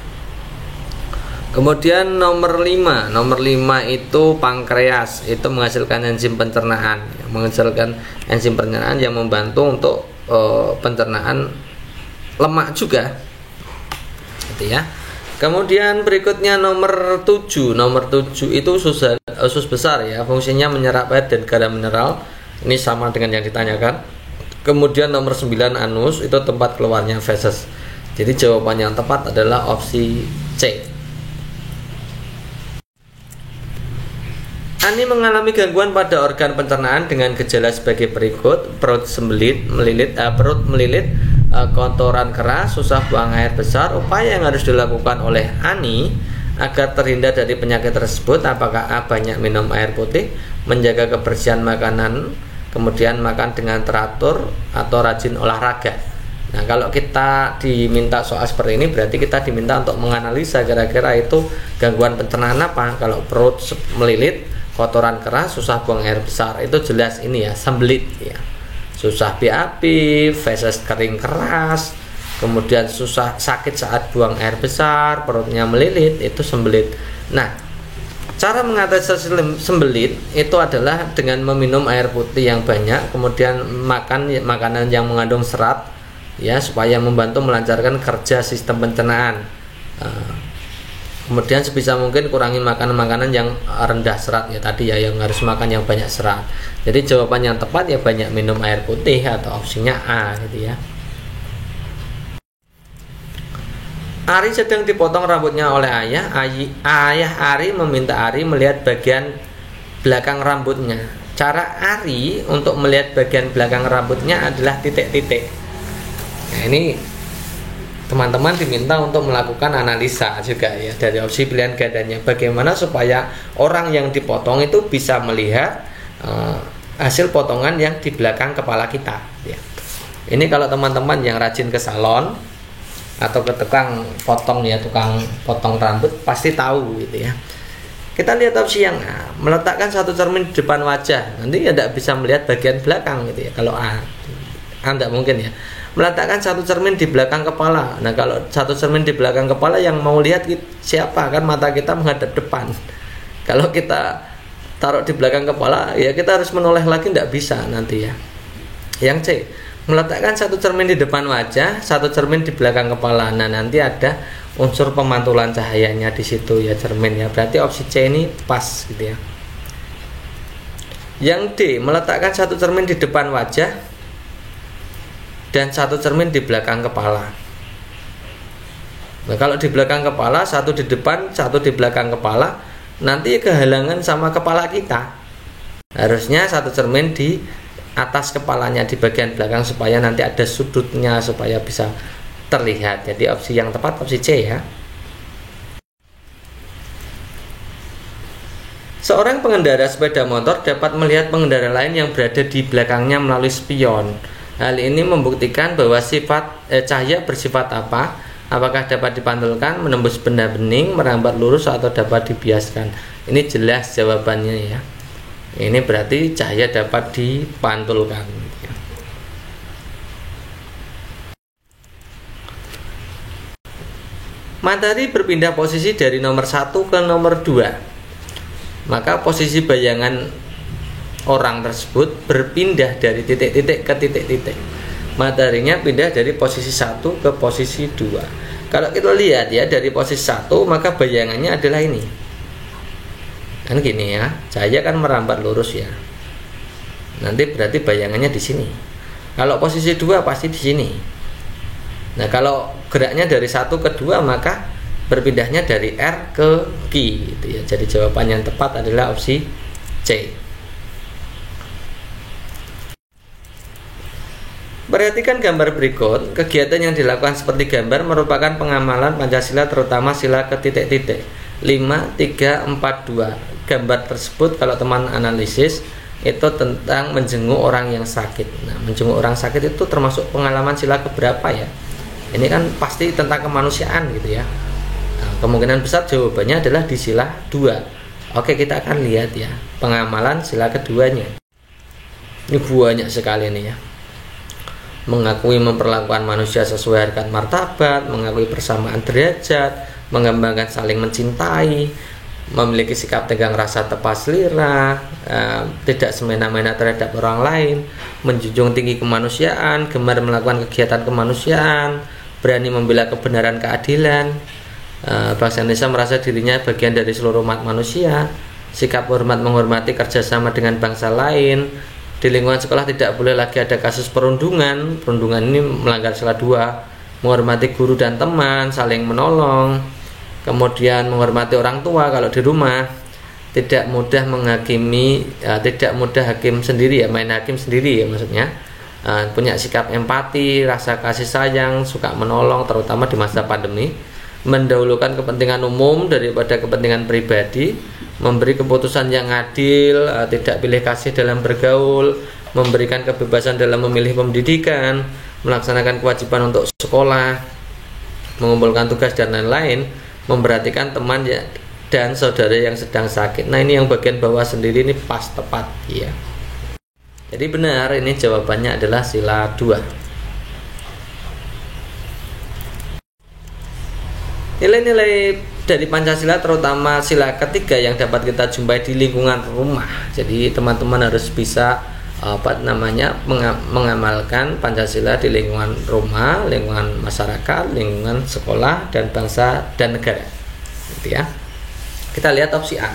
Kemudian nomor 5 itu pankreas, itu menghasilkan enzim pencernaan, yang membantu untuk pencernaan lemak juga, gitu ya. Kemudian berikutnya nomor 7 itu usus besar ya, fungsinya menyerap air dan garam mineral. Ini sama dengan yang ditanyakan. Kemudian nomor 9 anus, itu tempat keluarnya feses. Jadi jawaban yang tepat adalah opsi C. Ani mengalami gangguan pada organ pencernaan dengan gejala sebagai berikut: perut melilit, kotoran keras, susah buang air besar. Upaya yang harus dilakukan oleh Ani agar terhindar dari penyakit tersebut: apakah A, banyak minum air putih, menjaga kebersihan makanan, kemudian makan dengan teratur, atau rajin olahraga. Nah, kalau kita diminta soal seperti ini, berarti kita diminta untuk menganalisa kira-kira itu gangguan pencernaan apa. Kalau perut melilit, kotoran keras, susah buang air besar, itu jelas ini ya, sembelit ya. Susah BAB, feses kering keras, kemudian susah sakit saat buang air besar, perutnya melilit, itu sembelit. Nah, cara mengatasi sembelit itu adalah dengan meminum air putih yang banyak, kemudian makan makanan yang mengandung serat ya, supaya membantu melancarkan kerja sistem pencernaan. Kemudian sebisa mungkin kurangi makanan-makanan yang rendah serat ya, tadi ya, yang harus makan yang banyak serat. Jadi jawaban yang tepat ya banyak minum air putih, atau opsinya A gitu ya. Ari sedang dipotong rambutnya oleh ayah. Ayah Ari meminta Ari melihat bagian belakang rambutnya. Cara Ari untuk melihat bagian belakang rambutnya adalah titik-titik. Nah, ini teman-teman diminta untuk melakukan analisa juga ya, dari opsi pilihan gandanya, bagaimana supaya orang yang dipotong itu bisa melihat hasil potongan yang di belakang kepala kita ya. Ini kalau teman-teman yang rajin ke salon atau ke tukang potong ya, tukang potong rambut, pasti tahu gitu ya. Kita lihat opsi yang A, meletakkan satu cermin di depan wajah. Nanti ya tidak bisa melihat bagian belakang gitu ya. Kalau A tidak mungkin ya. Meletakkan satu cermin di belakang kepala. Nah, kalau satu cermin di belakang kepala, yang mau lihat siapa? Kan mata kita menghadap depan. Kalau kita taruh di belakang kepala, ya kita harus menoleh lagi, tidak bisa nanti ya. Yang C, meletakkan satu cermin di depan wajah, satu cermin di belakang kepala. Nah, nanti ada unsur pemantulan cahayanya di situ ya, cermin ya. Berarti opsi C ini pas gitu ya. Yang D, meletakkan satu cermin di depan wajah dan satu cermin di belakang kepala. Nah, kalau di belakang kepala, satu di depan, satu di belakang kepala, nanti kehalangan sama kepala kita. Harusnya satu cermin di atas kepalanya, di bagian belakang, supaya nanti ada sudutnya, supaya bisa terlihat. Jadi opsi yang tepat opsi C ya. Seorang pengendara sepeda motor dapat melihat pengendara lain yang berada di belakangnya melalui spion. Hal ini membuktikan bahwa cahaya bersifat apa? Apakah dapat dipantulkan, menembus benda bening, merambat lurus, atau dapat dibiaskan? Ini jelas jawabannya ya. Ini berarti cahaya dapat dipantulkan. Matahari berpindah posisi dari nomor 1 ke nomor 2. Maka posisi bayangan orang tersebut berpindah dari titik-titik ke titik-titik. Mataharinya pindah dari posisi 1 ke posisi 2. Kalau kita lihat ya, dari posisi 1, maka bayangannya adalah ini. Kan gini ya, cahaya kan merambat lurus ya. Nanti berarti bayangannya di sini. Kalau posisi 2 pasti di sini. Nah, kalau geraknya dari 1 ke 2, maka berpindahnya dari R ke Q gitu ya. Jadi jawaban yang tepat adalah opsi C. Perhatikan gambar berikut. Kegiatan yang dilakukan seperti gambar merupakan pengamalan Pancasila, terutama sila ke titik-titik 5, 3, 4, 2. Gambar tersebut kalau teman analisis itu tentang menjenguk orang yang sakit. Nah, menjenguk orang sakit itu termasuk pengalaman sila keberapa ya? Ini kan pasti tentang kemanusiaan gitu ya. Nah, kemungkinan besar jawabannya adalah di sila 2. Oke, kita akan lihat ya pengamalan sila keduanya. Ini banyak sekali nih ya. mengakui memperlakukan manusia sesuai harkat martabat, mengakui persamaan derajat, mengembangkan saling mencintai, memiliki sikap tegang rasa tepas selera, tidak semena-mena terhadap orang lain, menjunjung tinggi kemanusiaan, gemar melakukan kegiatan kemanusiaan, berani membela kebenaran keadilan. Bangsa Indonesia merasa dirinya bagian dari seluruh umat manusia, sikap hormat menghormati kerjasama dengan bangsa lain. Di lingkungan sekolah tidak boleh lagi ada kasus perundungan. Perundungan ini melanggar sila 2. Menghormati guru dan teman, saling menolong. Kemudian menghormati orang tua kalau di rumah. Tidak mudah menghakimi, tidak mudah hakim sendiri ya, main hakim sendiri ya maksudnya. Punya sikap empati, rasa kasih sayang, suka menolong terutama di masa pandemi. Mendahulukan kepentingan umum daripada kepentingan pribadi. Memberi keputusan yang adil, tidak pilih kasih dalam bergaul, memberikan kebebasan dalam memilih pendidikan, melaksanakan kewajiban untuk sekolah, mengumpulkan tugas dan lain-lain, memperhatikan teman dan saudara yang sedang sakit. Nah, ini yang bagian bawah sendiri ini pas tepat ya. Jadi benar, ini jawabannya adalah sila 2. Nilai-nilai dari Pancasila terutama sila ketiga yang dapat kita jumpai di lingkungan rumah. Jadi teman-teman harus bisa mengamalkan Pancasila di lingkungan rumah, lingkungan masyarakat, lingkungan sekolah dan bangsa dan negara. Gitu ya. Kita lihat opsi A.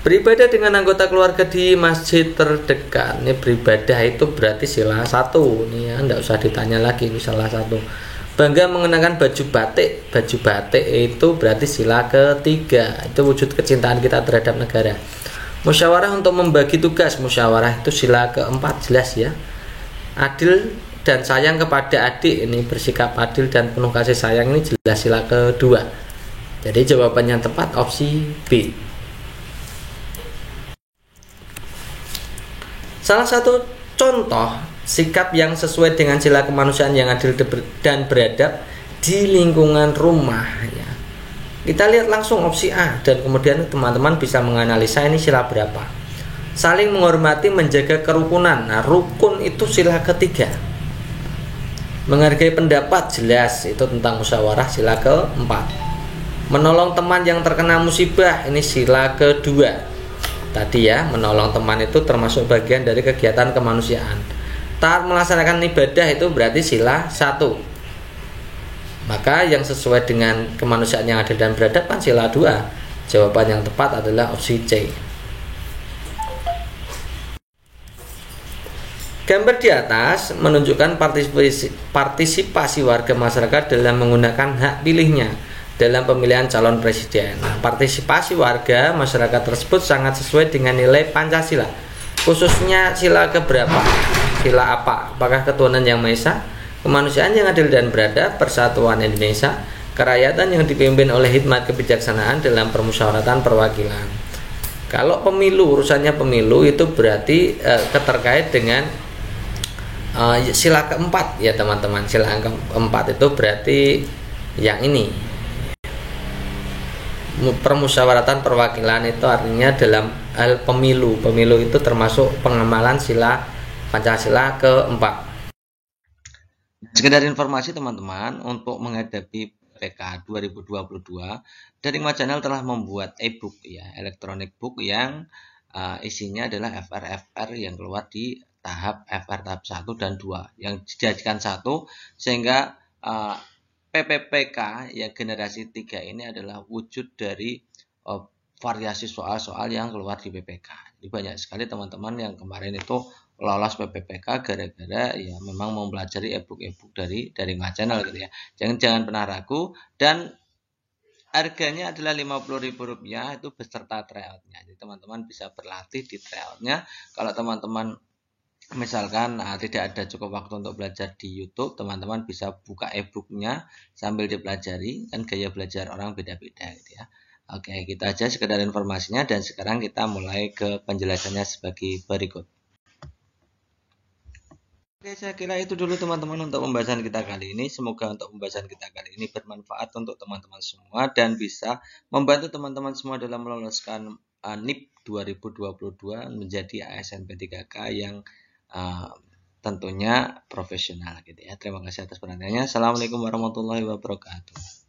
Beribadah dengan anggota keluarga di masjid terdekat. Ini beribadah itu berarti sila 1. Ini ya, enggak usah ditanya lagi, ini salah 1. Bangga mengenakan baju batik. Baju batik itu berarti sila ketiga. Itu wujud kecintaan kita terhadap negara. Musyawarah untuk membagi tugas. Musyawarah itu sila keempat, jelas ya. Adil dan sayang kepada adik. Ini bersikap adil dan penuh kasih sayang. Ini jelas sila kedua. Jadi jawabannya tepat opsi B. Salah satu contoh sikap yang sesuai dengan sila kemanusiaan yang adil dan beradab di lingkungan rumah ya. Kita lihat langsung opsi A dan kemudian teman-teman bisa menganalisa ini sila berapa. Saling menghormati, menjaga kerukunan. Nah, rukun itu sila ketiga. Menghargai pendapat, jelas itu tentang musyawarah, sila keempat. Menolong teman yang terkena musibah, ini sila kedua. Tadi ya, menolong teman itu termasuk bagian dari kegiatan kemanusiaan. Taat melaksanakan ibadah itu berarti sila 1. Maka yang sesuai dengan kemanusiaan yang adil dan beradab kan sila 2. Jawaban yang tepat adalah opsi C. Gambar di atas menunjukkan partisipasi warga masyarakat dalam menggunakan hak pilihnya dalam pemilihan calon presiden. Nah, partisipasi warga masyarakat tersebut sangat sesuai dengan nilai Pancasila. Khususnya sila keberapa? Sila apa? Apakah ketuhanan yang Maha Esa, kemanusiaan yang adil dan beradab, persatuan Indonesia, kerakyatan yang dipimpin oleh hikmat kebijaksanaan dalam permusyawaratan perwakilan. Kalau pemilu, urusannya pemilu itu berarti keterkait dengan sila keempat ya teman-teman. Sila keempat itu berarti yang ini. Permusyawaratan perwakilan itu artinya dalam hal pemilu. Pemilu itu termasuk pengamalan sila Pancasila keempat. Sekedar informasi teman-teman, untuk menghadapi PK 2022, Daring Channel telah membuat e-book ya, electronic book yang isinya adalah FR yang keluar di tahap FR tahap 1 dan 2 yang dijadikan satu sehingga PPPK ya generasi 3 ini adalah wujud dari variasi soal-soal yang keluar di PPK. Jadi banyak sekali teman-teman yang kemarin itu lolos PPPK gara-gara ya memang mempelajari e-book dari Daring Channel gitu ya. Jangan pernah ragu, dan harganya adalah Rp50.000 itu beserta tryoutnya. Jadi teman-teman bisa berlatih di tryoutnya. Kalau teman-teman misalkan tidak ada cukup waktu untuk belajar di YouTube, teman-teman bisa buka e-booknya sambil dipelajari. Kan gaya belajar orang beda-beda gitu ya. Oke, kita aja sekedar informasinya, dan sekarang kita mulai ke penjelasannya sebagai berikut. Oke, saya kira itu dulu teman-teman untuk pembahasan kita kali ini. Semoga untuk pembahasan kita kali ini bermanfaat untuk teman-teman semua dan bisa membantu teman-teman semua dalam meloloskan NIP 2022 menjadi ASN P3K yang tentunya profesional gitu ya. Terima kasih atas perhatiannya. Assalamualaikum warahmatullahi wabarakatuh.